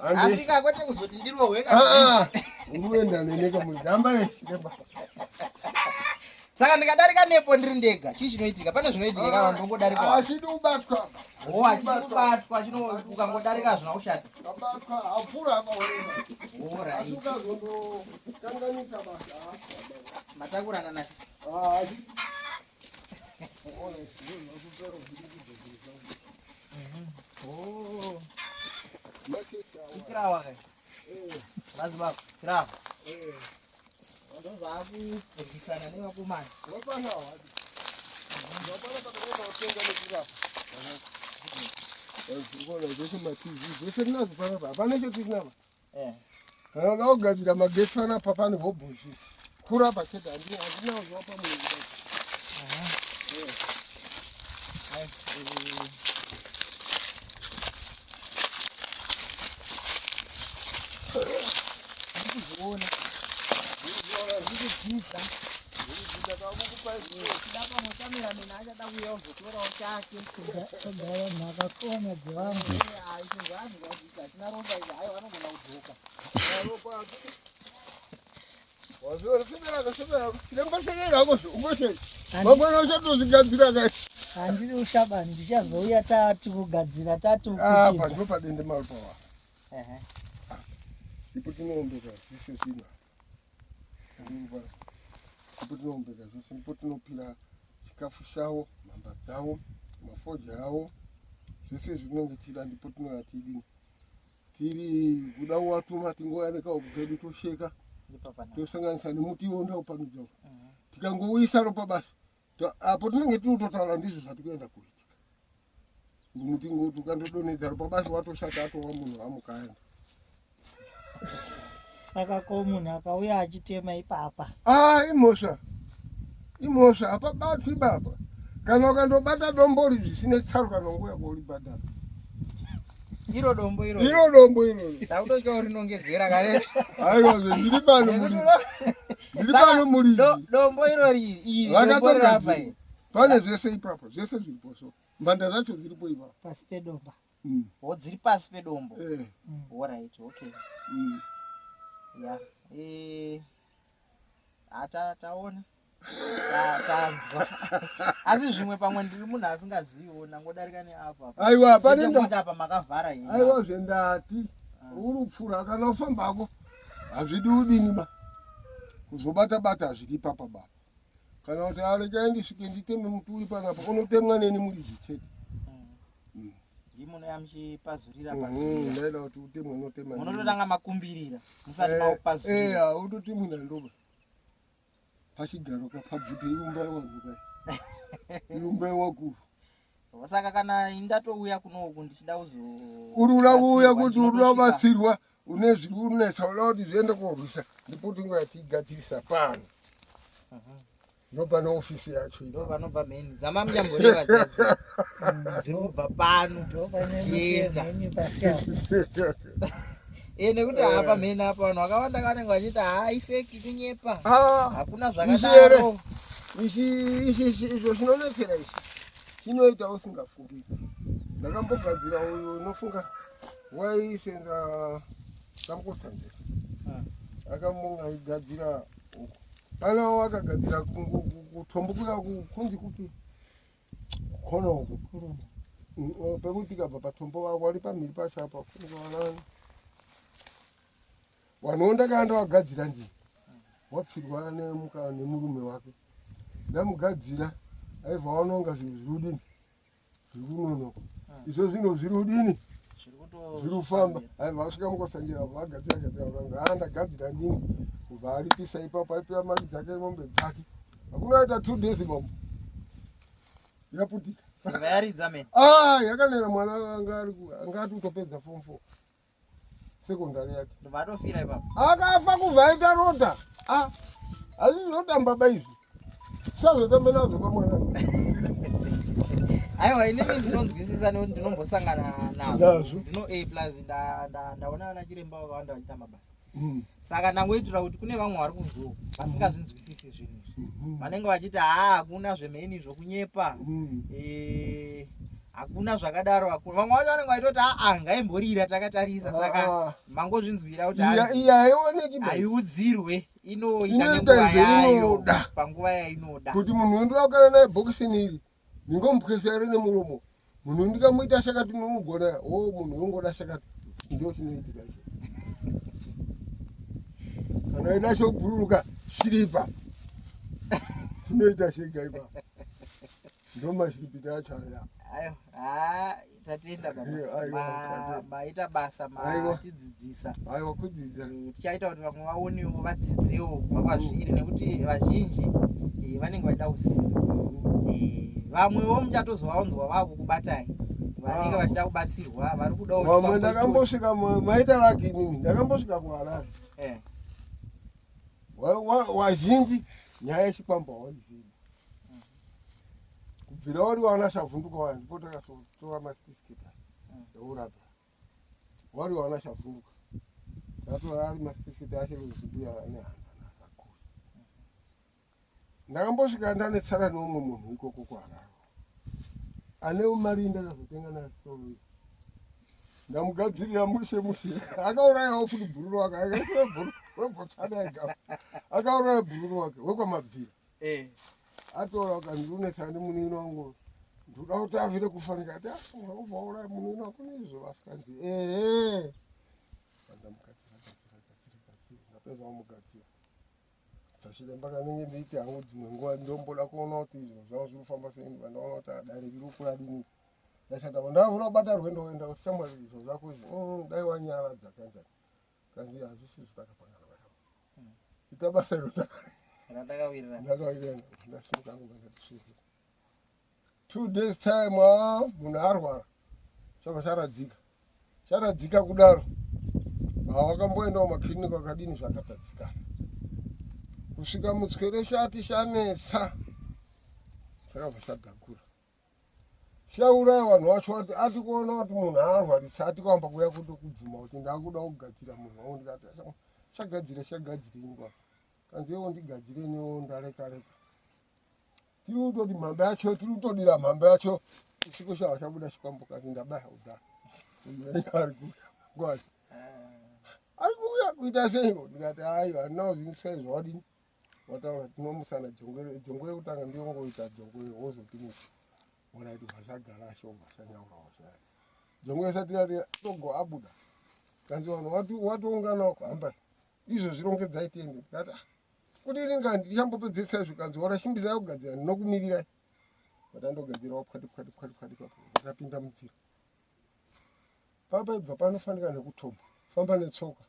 asi kakwete kuzoti ndirohweka unoenda neneka muhamba saka ndikadarika nepo ndiri ndega chii chinoitika pane zvinoitika kana ndongodarika achidi kubatwa achidi kubatwa ukangodarika zvina ushata abatwa apfura akaorera ukazondokanganisa basa matakurana nacho ikirawa kai bazi bako kirawa ndozvaakufundisana nevakomana Zvirikona zvese mativi zvese tinazo panapa hapana chetinava Eh. kana kugadzira magetsi panapa pane hobhoshi kurapa chete handinawo zvapa munhu kuona zvikudzidza chidapa mutamira mina achada kuuya uzotorawo chake kugara nhakakona dzevamwe hatina ropa izvi hayi vanogona kudzoka mangwana uchatozvigadzira kai handiri ushabani ndichazouya tati kugadzira tati padinde maropawa Ehe. ipo tinoombeka zvese zvino ipo tinoombeka zvese ndipo tinopira chikafu chavo mhamba dzavo mafodya avo zvese zvinenge tira ndipo tinouya tiri kuda kuvatuma tingoyanikawo kukedu tosheka tosanganisa nemutiwo ndaupamidzavo tikangouyisa ropa basa apo tinenge tinototaura ndizvo zvatikuenda kuitika muti ngoti ukandodonhedza ropa basa watoshata atova munhu amukaenda saka ko munhu akauya achitema ipapa imhosva hapabatwi baba kana ukandobata dombo ri zvisine tsaruka nonguya kwauribadara iro dombo iro takutotya rinongedzera kare aiwa ndiri pano muri dombo iro iri pane zvese ipapo zvese zviripo so mbanda dzacho dziripo ipapo pasi pedomba dziri pasi pedombo alright okay taona tanzwa asi zvimwe pamwe ndiri munhu asingaziviwo nangodarika neapa aiwa panapa makavhara hii aiwa zvendati uri kupfuura kana ufambako hazvidi udini ba kuzobata hazvidi papa baba kana kuti alekai ndisvike nditeme muti uri panapa unotemwa neni muri zvichete ndimunoya muchipazurira ndaida kuti utemwe unotema munototanga makumbirira musati maupazurira utoti munhu andoba pachigaro kapabvute irumba iwanhu kai irumba iwakuru saka kana indatouya kunoku ndichida urula kuuya kuti urula kubatsirwa une zviri kunetsa uda kuti zviende korwisa ndipo tingoya tiigadzirisa pano ndopane ofisi yacho ndopanobva mheni dzamamuyamboreva dzadzi dzimubva pano chienda nekuti hapa mheni apa vanhu vakawanda kanenge vachiti haifeki kunyepa hakuna zvakadaro izvo zvinonetsera izvi chinoita usingafungiri ndakambogadzira uyu unofunga waisenza samkosanjera akambongaigadzira pana wakagadzira kutombokuya kunzi kuti kona uku pekuti kabva patombo wari pamhiri pacho apa wanhu ndakanda wagadzira ndii wapfirwa nemurume wake ndamugadzira aibva wanonga zvinhu zvirudini zviri kunonoka izvo zvino zviri udini zviri kufamba aibva asvika mukosanjera vagadzira vanga ndagadzira ndini kubva aripisa ipapo aipira mari dzake mombe dzake hakuna aita 2 days mambo yaputika yakanera mwana anga ati utopedza form 4 sekondari yake vatofira ipapo akafa kubva aita roda hazvizoda mbaba izvi sazotambe nazvo pamwana aiwa inini ndinonzwisisa nekuti ndinombosangana nazvo ndino A+ ndaona ana chiremba vakawanda vachita mabasa saka ndangoitira kuti kune vamwe vari kunzvoo vasingazvinzwisisi zvinhu izvi vanenge vachiti hakuna zvemheni zvokunyepa hakuna zvakadaro hakuna vamwe vacho vanenge vaitoti ngaimborira takatarisa saka mangozvinzwira kuti haiudzirwe inoita nenguva yayo panguva yainoda kuti munhu ndovakana naye bhokisini iri ndingomupwesere nemuromo munhu ndikamuita shakati nomugona munhu ungoda shakati ndo chinoitika icho kana ida chobhururuka shiripa chinoita shega ipa ndo mashiripita acho aya tatenda maita basa matidzidzisa aiwa kudzidza tichaita kuti vamwe vaonewo vadzidziwo vakwazviri nekuti vazhinji vanenge vaida kuziva vamwewo muchatozovaonzwa vakukubatai vanenge vachida kubatsirwa vari kuda Wamwe ndakambosvika maita laki mimi ndakambosvika kuHarare. Wazhinji nyaya yechikwambo hawaizivi. Kubvira uri wana shavhunduka waya ndipo takatora masitifiketi eurapa. Wari wana shavhunduka. Tatora ari masitifiketi acho ruzibuya nehanda nakakura. Ndakambosvika ndane tsara neumwe munhu ikoko kuHarare. Ane mari ndakazotenga naye stori. Ndamugadzirira mushe akaurayawo futi bhururu wake akaisa bhururu webotsana ega akauraya bhururu wake wekwamabvira atora akandionesa nemunino wangu ndoda kuti avire kufa ndikati asunga uvauraya munino wako neizvo asikanzi ndapedza wamugadzira sachiremba kanenge ndiiti hangu dzimwe nguva ndomboda kuona kuti izvo zvavo zviri kufamba sei vandaona kuti dare riri kuradini ndachataura ndavona kubata rwendo kuenda kushamwari izvo zvako izvi dai wanyara dzakanjani kanzi hazvisi zvitakapangana vayangu ita basa iro ndakawirana ndasumuka hangu ndakati 2 days time munhu arwara chabva charadzika kudaro vakamboendawo makliniki akadini zvakatadzikana kusvika mutswere shati shanetsa chakabva chagagura shauraya vanhu vacho ati kuona kuti munhu arwarisa ati kwamba kuya kutokubvuma kuti ndakuda kugadzira munhu wangu ndikati shagadziringwa kanzi iwo ndigadzireniwo ndareka tiri kutoti mhamba yacho tiri kutodira mhamba yacho usiku chava chabuda chikwambo kanzi ndabaya udhara ari kuuya kuita seiko ndikati aiwa handina kuzvinisa izvawadini wataura tinomusana jongwe rekutanga ndiyongoita jongwe wozopinisa oraiti zvachagara ashoma shanyaurawo shaya jongwe isati yati togo abuda kanzi vanhu watounganawo kuhamba izvo zvirongedzai tiende ndikati kuti ringa ndichambopedzesa izvo kanzi warashimbisai kugadzira ndinokumirirai vatandogadzirawo pwati ndakapinda mutsira papaibva panofanika nekutomba famba netsoka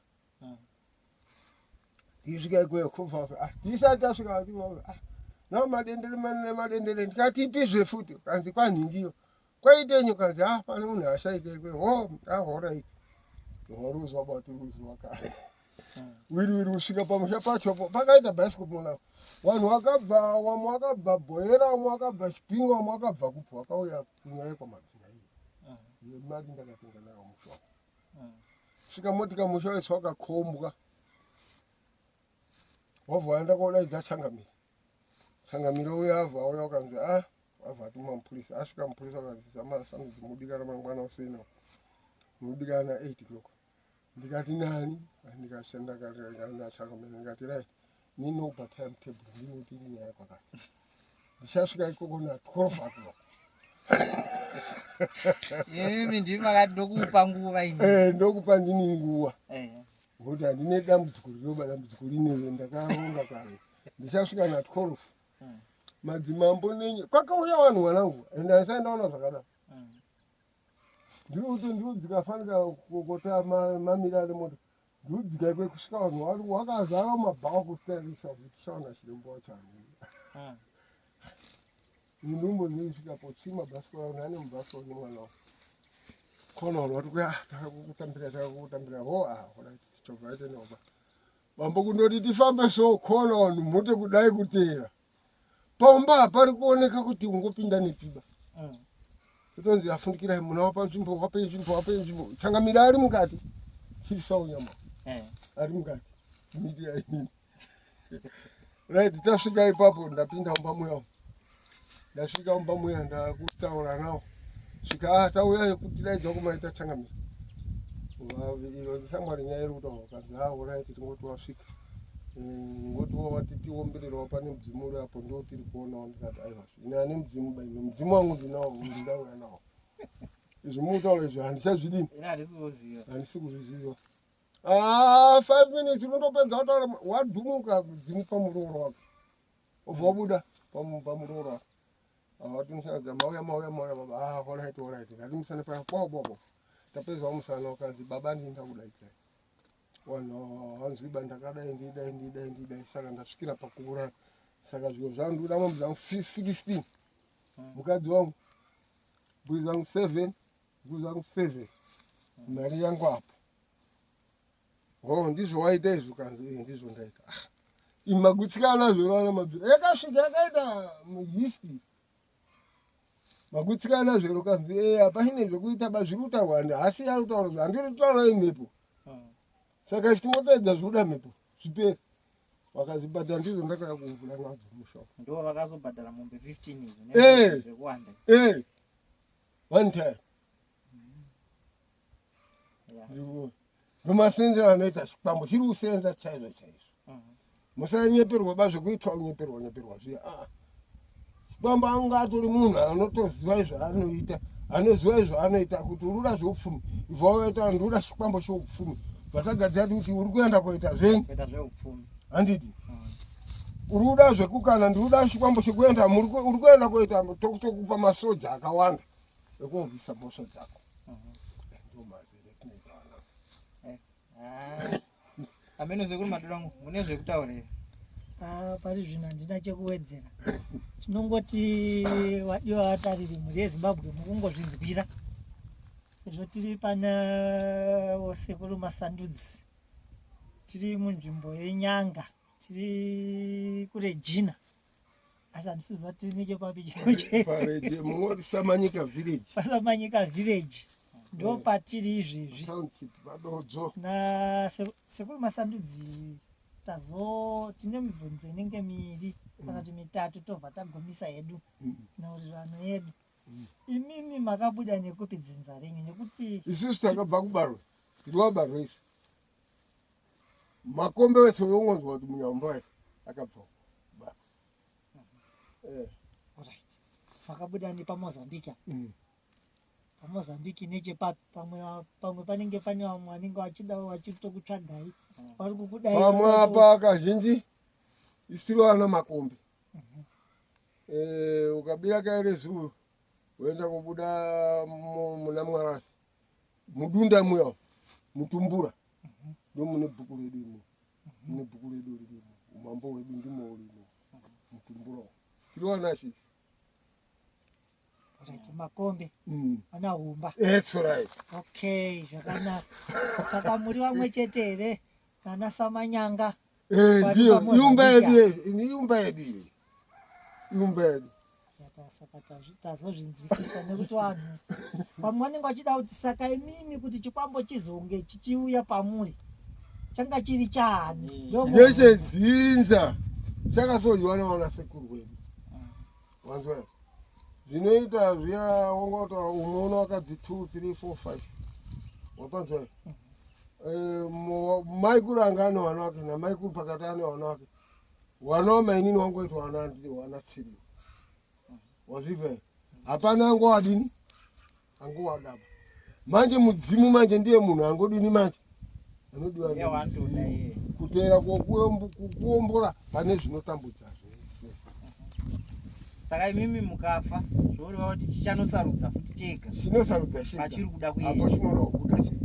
ndisvika ikweyo kubva ndisati tasvika nawo madendere ndikati ipizve futi kanzi kwanhingiyo kwaitenyu kanzi pane munhu ashaika ikweyo alright waruzwa baturuzwa kare wiriwiri kusvika pamusha pachopo pakaita bhaisikopo napo vanhu vakabva wamwe wakabva bhoera wamwe wakabva chipinga wamwe wakabva kupo wakauya kunyaya kwamabvira iyo mari ndakatenga nayo musha svika motika musha wese wakakombwa wabva waenda kodaidza tsangamiro uya abva auya wakanzi abva atuma mupurisa asvika mupurisa wakanzi zamasamudzi mudikana mangwana usena mudikana 8 o'clock ndikati nani ndikashandakatsangamiro ndikati rai ninopa time table ndinoti nyaya kwakati ndichasvika ikoko na 12 o'clock mimi ndimi makati ndokupa nguva ndokupa ndini nguva ngokuti handine dambudziko rinoba dambudziko rinewe ndakaronga kare ndichasvika na 12 madzimambo nenye kwakauya vanhu mwanangu ende aisaendaona zvakadaro ndiri kuti ndirudzikafanika kukota mamira ari moto ndirudzika ikwe kusvika vanhu wakazara mabhawa kutarisa kuti tichaona chirembo wacho hangu ndumbo ndirisvikapo tsi mabhasikoro nane mubhasikoro nemwana wako kona vanhu vati kuya takakutambira oraiti tichobva aite neoba mambo kundoti tifambe so kona vanhu mote kudai kuteera paumba hapari kuoneka kuti ungopinda nepiba kutonzi afundikirai muna wapanzvimbo wapenzvimbo tsangamira ari mukati chirisaunyama ari mukati mirirai nini right tasvika ipapo ndapinda umba muya ndasvika umba muya ndakutaura nawo svika tauya kutidaidza kumaita tsangamira iro ndishamwari nyaya iri kutaura kanzi right tingoti wasvika ngoti wati tiombererawo pane mudzimu uri apo ndo tiri kuonawo ndikati aiwa ine ane mudzimu baino mudzimu wangu ndinawo ndauya nawo izvi mutaura izvo handichazvidini handisi kuzviziva 5 minutes unotopedza kutaura wadhumuka mudzimu pamurooro wake obva wabuda pamurooro wake watimusakadza mauya baba oraiti ngatimusane papopopo tapedza wamusana wakanzi baba ndinda kudaitai vanhu vanzwiba ndakadai ndidai saka ndasvikira pakuuraya saka zviro zvangu ndikuda mambo dzangu 16 mukadzi wangu mburi dzangu 7 kuzangu 7 mari yangu hapo ndizvo waita izvo kanzi ndizvo ndaita magutsikana zvorana mabvira yakasvika yakaita muhistory magutsikana zvero kanzi hapachine zvekuita zviri kutaurwa hasi yari kutaura handiri kutaura imhepo saka iftimotoedza zvokuda mhepo zviperi vakazibhadhara ndizo ndakaya kumvura nadzo mushoko ndo vakazobhadhara mombe 15 zvekuwanda one time nomasenzero anoita chikwambo chiri kusenza chaizvo chaizvo musanyeperwa bazvekuitwa unyeperwa zviya chikwambo anga atori munhu anotoziva izvaanoita anoziva izvaanoita kuti uruda zveupfumi ibva waita ndiuda chikwambo cheupfumi vatagadzira kuti uri kuenda kuita zvenyu handiti uruda zvekukana ndiuda chikwambo chekuenda uri kuenda kuita tokupa masoja akawanda ekurwisa mhosva dzako ameno zvekuri madodangu mune zvekutaurira pari zvino handina chekuwedzera tinongoti wadiwa vatariri mhuri yezimbabwe mukungozvinzwira sezvo tiri pana sekuru Masandudzi tiri munzvimbo yenyanga tiri kuRegina asi handisiziva tiri nechepasamanyika village ndo patiri izvezvi na sekuru Masandudzi tine mibvunzo inenge miviri kana kuti mitatu tobva tagumisa hedu naurirano yedu imimi makabuda nekupi dzinza renyu nekuti isusu takabva kubarwa tiriwabarwa isu makombe wese weungonzwa kuti munyamba wese akabva kubarwa makabuda nepamozambiki pamozambiki nechepapi pamwe panenge pane vamwe vanenge vachitokutsvagai vari kukudai pamwe apa kazhinji isiri vana makombe ukabira kaire zuva woenda kubuda muna Mwarasi mudunda muya mutumbura ndomune bhuku redu imo mune bhuku redu ririmo umambo hwedu ndimo urimo mutumbura tiriwana chichi makombe ana humba that's right okay zvakanaka saka muri vamwe chete here nana Samanyanga ndio nyumba yedu saka tazozvinzwisisa nekuti vanhu vamwe vanenge vachida kuti saka imimi kuti chikwambo chizonge chichiuya pamuri changa chiri chani ngechezinza chakasodyiwa nawana sekuru wedu wanzwa zvinoita zviya wangota umwe wakadzi 2 3 4 5 wapanzwa maikuru anga ane wana wake namaikuru pakati ane wana wake wana wamainini wangoitwa wana tsiri wazviva hapana ango wadini ango wadaba manje mudzimu manje ndiye munhu angodini manje anodiwa kuteera kuombora pane zvinotambudza saka imimi mukafa zvoreva kuti chichanosarudza futi chega chinosarudza chega pachiri kuda apo chinoda kubuda chega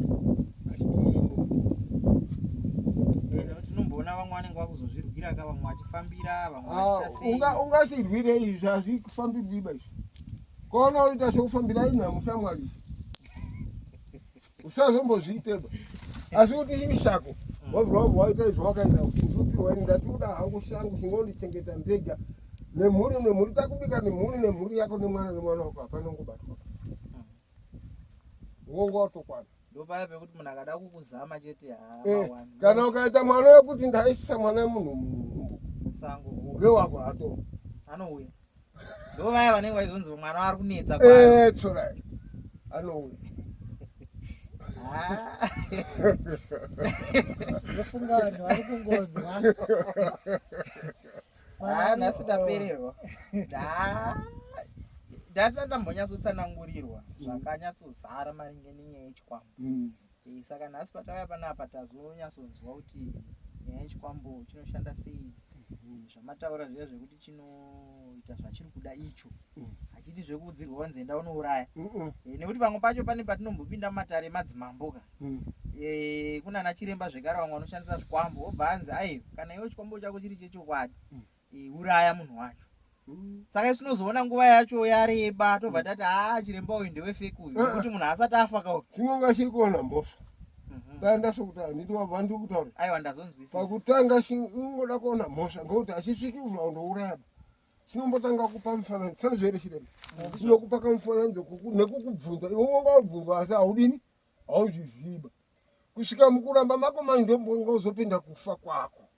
tinomboona vamwe vanenge vakuzozvirwira ka vamwe vachifambira vamwe vachita ungasirwire izvi hazvifambirwiba izvi kona uita sekufambira inhamusa Mwari usazombozviiteba asi kuti chiri shako wabva waita izvo wakaita kuti ndipirwa ndatiuda hangu shangu chingondichengeta ndega nemhuri takubika nemhuri yako nemwana wako hapana ngobatwa ngongo watokwana ndopaya pekuti munhu akada kukuzama chete kana ukaita mwana wekuti ndaisa mwana wemunhu musango ngewako hato anouya ndovaya vanenge vachizonzi mwana ari kunetsa tsorai anouya ndofunga vanhu vari kungonzwa nhasi ndapererwa ndati ndambonyatsotsanangurirwa zvakanyatsozara maringe nenyaya yechikwambo saka nhasi patauya panapa tazonyatsonzwa kuti nyaya yechikwambo chinoshanda sei zvamataura zviya zvekuti chinoita zvachiri kuda icho hachiti zvekuudzirwa wanzi enda unouraya nekuti pamwe pacho pane patinombopinda mumatare madzimamboka kunana chiremba zvekare vamwe vanoshandisa zvikwambo obva anzi aiwa kana iwe chikwambo chako chiri chechokwadi uraya munhu wacho Saka tinozoona nguva yacho yareba tobva tati chiremba uyu ndewefeki uyu nekuti munhu asati afa kauyu chinonga chiri kuona mhosva danda sokutaura nditi wabva ndiri kutaura aiwa ndazonzwisisa pakutanga chingoda kuona mhosva ngokuti hachisviki kuvhura kundouraya chinombotanga kupa mufananidzo tsana zvoere chiremba chinokupa kamufananidzo nekukubvunza iwe ungangabvunzwa asi haudini hauzviziba kusvika mukuramba mako mani ndomuzopinda kufa kwako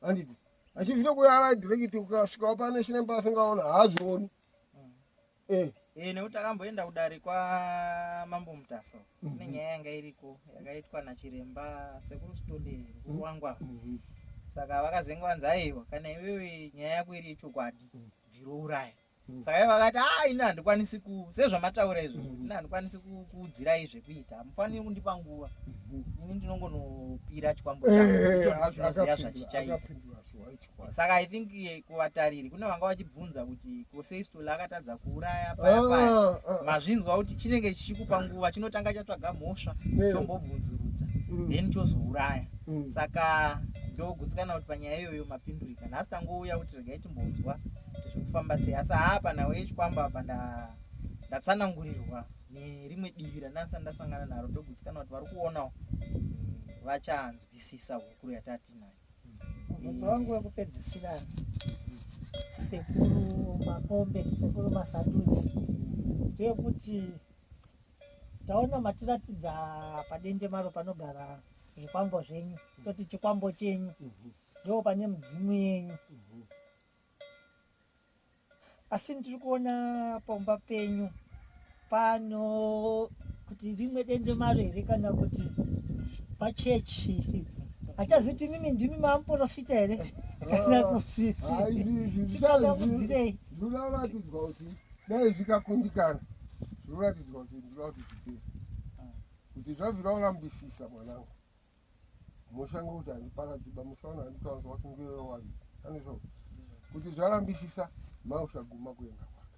handiti achivhire kuyara dhirekiti ukasvikawo pane chiremba asingaona haazvioni nekuti akamboenda kudare kwaMambo Mutasa nenyaya yanga iriko yakaitwa nachiremba sekuru Stole wangwa saka vakazenga vanzi aiwa kana iwewe nyaya yako iri yechokwadi bvirouraya saka ivo vakati ini handikwanisi sezvamataura izvo ini handikwanisi kuudzirai zvekuita hamufaniri kundipa nguva ini ndinongonopira chikwambo zvinoziva zvachichaita saka I think kuvatariri kune vanga vachibvunza kuti kosei Stole akatadza kuuraya paya mazvinzwa kuti chinenge chichikupa nguva chinotanga chatsvaga mhosva chombobvunzurudza then chozouraya saka ndogutsikana kuti panyaya iyoyo mapindurika nhasi tangouya kuti regai timbonzwa zvekufamba sei asi panhau yechikwamba apa ndatsanangurirwa nerimwe divi randasa ndasangana naro ndogutsikana kuti vari kuonawo vachanzwisisa hukuru yatatinayo. Mubvunzo wangu wekupedzisira sekuru Makombe, sekuru Masandudzi, ndeyekuti taona matiratidza padende maro panogara zvikwambo zvenyu, toti chikwambo chenyu ndo pane mudzimu yenyu, asi ndiri kuona pamba penyu pano kuti rimwe dende maro here kana kuti pachechi achaziti mimi ndimi mamuprofita here kana kuti tikalamudzirei zvinoratidzwa kuti dai zvikakundikana zvinoratidzwa kuti ndinoda kuti zvipere kuti zvabvira urambisisa mwanangu mushango kuti handiparadziba musaona handikawanzwa kuti ngewe waridzi sanizvo kuti zvarambisisa mausaguma kuenda kwake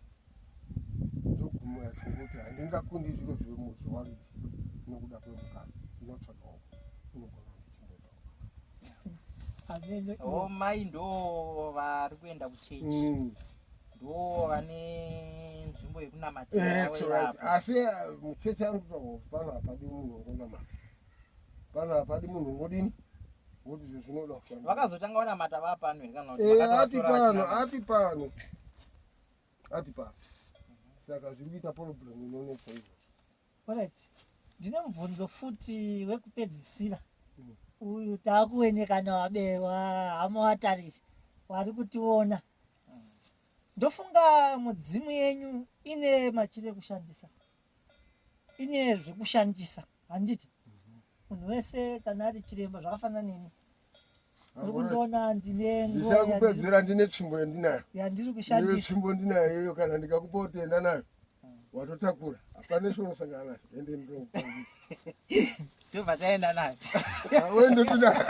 ndogumira chingoti handingakundi zviro zvemuzvawaridziba nokuda kwemukadzi inotsvakawo unogona mai ndo vari kuenda kuchechi ndo vane nzvimbo yekunamatira asi muchechi ari kutaura kuti pano hapadi munhu ungonamata pano hapadi munhu ungodini ngokuti izvo zvinoda kushanda vakazotanga vanamata vapano here kana ati pano saka zviri kuita problem inonetsa izvo. Alright, ndine mubvunzo futi wekupedzisira uyu taakuonekana wabewa hama watariri wari kutiona. Ndofunga mudzimu yenyu ine machire kushandisa, ine zvekushandisa handiti munhu wese kana ari chiremba zvakafanana neni uri kundiona ndine ndisakupedzera ndine tsvimbo yandinayo yandiri kushandisa tsvimbo ndinayo iyoyo kana ndikakupa utenda nayo watotakura hapana zvinosangana nazvo ende ndinokukombi tobva taenda nayo wende tinayo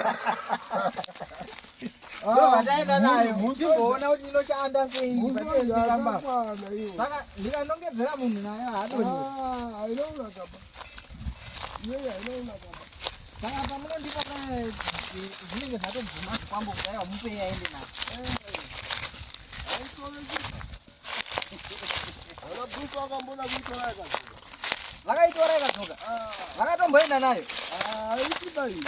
taenda nayo muchimboona kuti inoshanda sei saka ndikanongedzera munhu nayo haadoni ainounakaba iyoyo ainounakaba saka pamunondipa zvinenge zvatobvuma zvikwambo kudai wamupei aende nayo vanabruto vakamboda kuitora yakadzoka vakaitora ikadzoka vakatomboenda nayo aitibai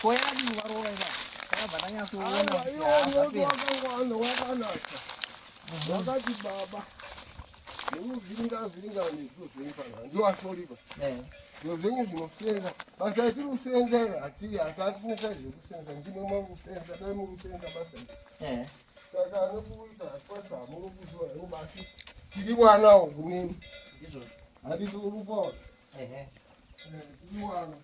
koyakadini varova ika akabva tanyatsoona wakanaka wakati baba nemuvhiringa nezviro zvenyu pano handiwashoripa zviro zvenyu zvinosenza basa itiri kusenza hatisinisa zvekusenza ndine makusenza dai muri kusenza basa ii saka anokuita hatikwanisa hamuri kuziva henu basi tiri wanawo kunini izvozvo handiti urupawo tiri wana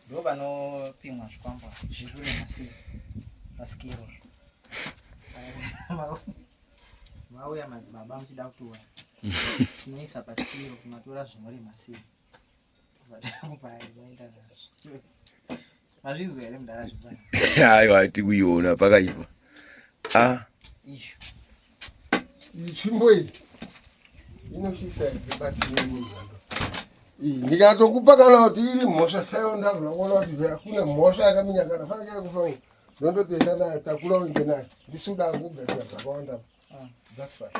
ndo vanopimwa zvikwangwa zvikurema sei pasikero mauya madzibaba muchida kutoona tinoisa pasikero kumatora zvinorema sei vataakupaoenda nazvo mazvinzwa here mudara zvipana aiwa hati kuiona pakaipa izvo iyi tsvimbo iyi inoshisa here batinomunhu ndikatokupa kana kuti iri mhosva chaiyo ndazvaona kuti kune mhosva yakaminyakana fanike kufa ndondotenda naye takura uende naye ndisuda ngugarira dzakawanda that's fine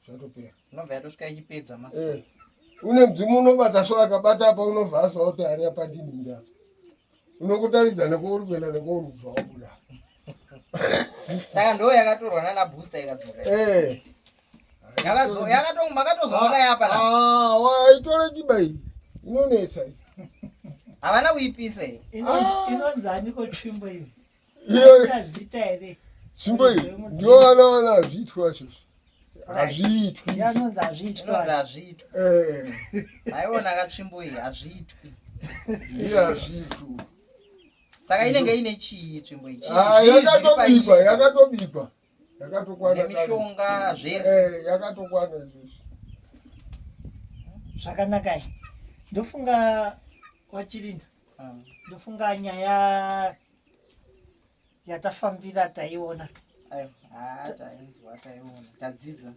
zvatopera unobva yatosvika ichipedza une mdzimu unobata so akabata apa unobva aziva kuti ari apa ndininda unokutaridza nekwauri kuenda nekwauri kubva wabuda saka ndo yakatorwa nana booster ikadzoka makatozoona yapa waitore chibai inonetsa havana kuipisa inonzani ko tsvimbo iyo zita here tsvimbo iyi ndiowana hazviitwa chozvo hazviitwi yanonzi hazviitwa maiona katsvimbo iyi hazviitwi hazviitwi saka inenge ine chii tsvimbo iyi yakatobikwa yakatokwana nemishonga zvese yakatokwana izvozvo zvakanakai ndofunga wachirinda ndofunga nyaya yatafambira taiona tadzidza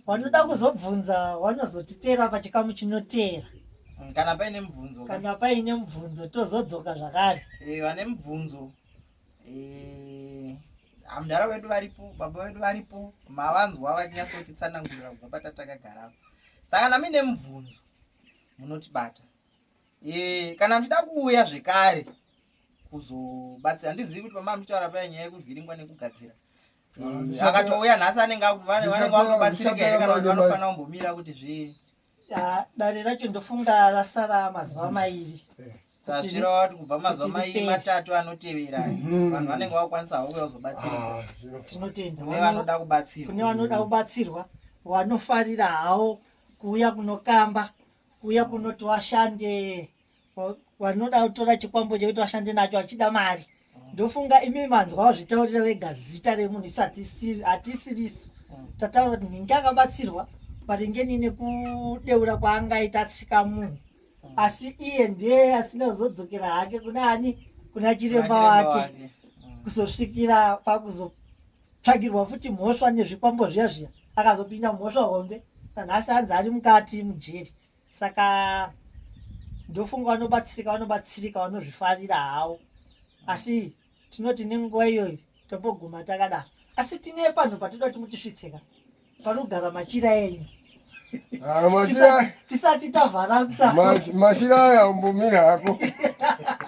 wanoda kuzobvunza wanozotiteera pachikamu chinoteera kana paine mubvunzo tozodzoka zvakare vane mubvunzo hamudhara wedu varipo baba vedu varipo mavanzwa vachinyasotitsanangurira kubva patatakagarapo saka nami nemubvunzo munotibata kana muchida kuuya zvekare kuzobatsira handizivi kuti pamama muchitaura paya nyaya yekuvhiringwa nekugadzira akatouya nhasi anenge vanobatsirika here kana kuti vanofanira kumbomira kuti zvii dare racho ndofunga rasara mazuva mairi zvirava kuti kubva mazuva mairi matatu anotevera vanhu vanenge vakukwanisa havo kuzobatsirika tinotenda kune vanoda kubatsirwa kune vanoda kubatsirwa vanofarira havo kuuya kunokamba kuuya kunoti washande vanoda kutora chikwambo chekuti washande nacho achida mari ndofunga imi manzwawo zvitaurira vega zita remunhu isati hatisirisu tataura kuti ninge akabatsirwa maringe nekudeura kwaangaita tsika munhu asi iye ndiye asina kuzodzokera hake kuna ani kuna chiremba wake kuzosvikira pakuzotsvagirwa futi mhosva nezvikwambo zviya zviya akazopinda mhosva hombe nanhasi anzi ari mukati mujeri saka ndofunga vanobatsirika vanozvifarira havo asi tinoti nenguva iyoyo tomboguma takadaro asi tine panhu patoda kuti mutisvitseka panogara machira enyu tisati tavharamsa mashira aya umbomira hako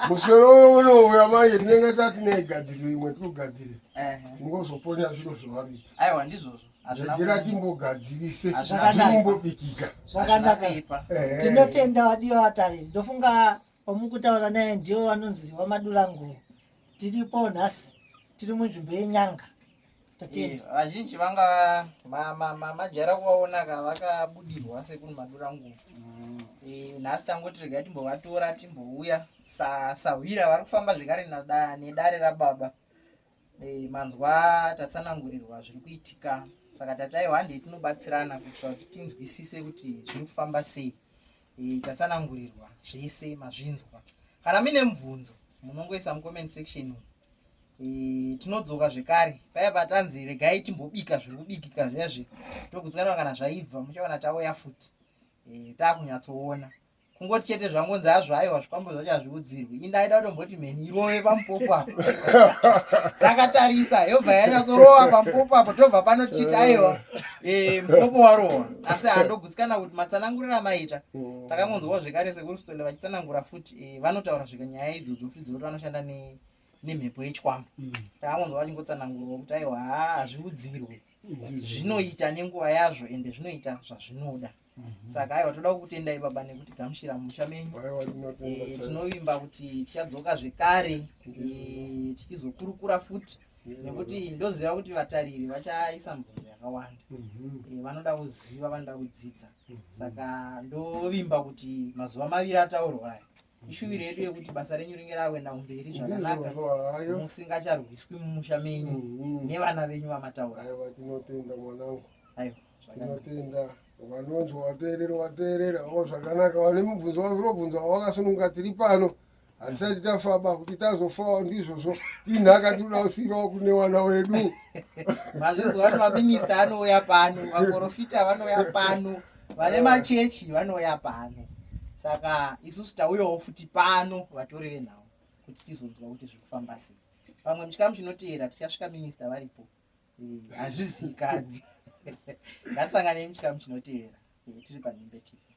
musoro unouya manje tinenge tatinegadziriro imwe tirikugadzire tingozoponya zviro zvevaridzi aiwa ndizvozvo zvegera timbogadzirise zvinombobikika zvakanaka tinotenda wadiwa vatariri ndofunga wamukutaura naye ndiwo vanonzi wamaduranguo tiripo nhasi tiri munzvimbo yenyanga vazhinji vanga majara kuvaona vakabudirwa sekuni maduranguo nhasi tangoti regai timbovatora timbouya sahwira vari kufamba zvekare nedare rababa manzwa tatsanangurirwa zviri kuitika saka tataiwa handei tinobatsirana kuitira kuti tinzwisise kuti zviri kufamba sei tatsanangurirwa zvese mazvinzwa kana mine mubvunzo munongoisa mucomment section tinodzoka zvekare paya patanzi regai timbobika zviri kubikika zvezve tokudzikanwa kana zvaibva muchaona tauya futi taakunyatsoona kungoti chete zvangonzi hazvo aiwa zvikwambo zvacho hazviudzirwi indaida kutomboti mheni irove pamupopo apo takatarisa yobva yanyatsorowa pamupopo apo tobva pano tichiti aiwa mupopo warohwa asi handogutsikana kuti matsanangurira maita takangonzwawo zvekare sekuristole vachitsanangura futi vanotaura zvika nyaya idzodzo futi dzekuti vanoshanda nemhepo yechikwambo takangonzwa vachingotsanangurwa kuti aiwa hazviudzirwi zvinoita nenguva yazvo ende zvinoita zvazvinoda saka aiwa toda kukutendai baba nekuti gamushira mumusha menyu tinovimba kuti tichadzoka zvekare tichizokurukura futi nekuti ndoziva kuti vatariri vachaisa mibvunzo yakawanda vanoda kuziva vanoda kudzidza saka ndovimba kuti mazuva maviri ataurwa aya ishuviro yedu yekuti basa renyu ringe rawenda umberi zvakanaka musingacharwiswi mumusha menyu nevana venyu vamataura tinotenda mwanangu aiwa tinotenda vanonzwa wateerera o zvakanaka vane mubvunzo wazvinobvunzwa wakasununga tiri pano hatisati tafamba kuti tazofawo ndizvozvo tinhaka tinoda kusiyirawo kune wana wedu mazvinzwa kuti maminista anouya pano vaprofita vanouya pano vane machechi vanouya pano Saka isusu tauyawo futi pano vatori venhau kuti tizonzwa kuti zviri kufamba sei. Pamwe muchikamu chinoteera tichasvika minista varipo, hazvizikanwi. Ngatisanganei muchikamu chinoteera tiri paNhembe TV.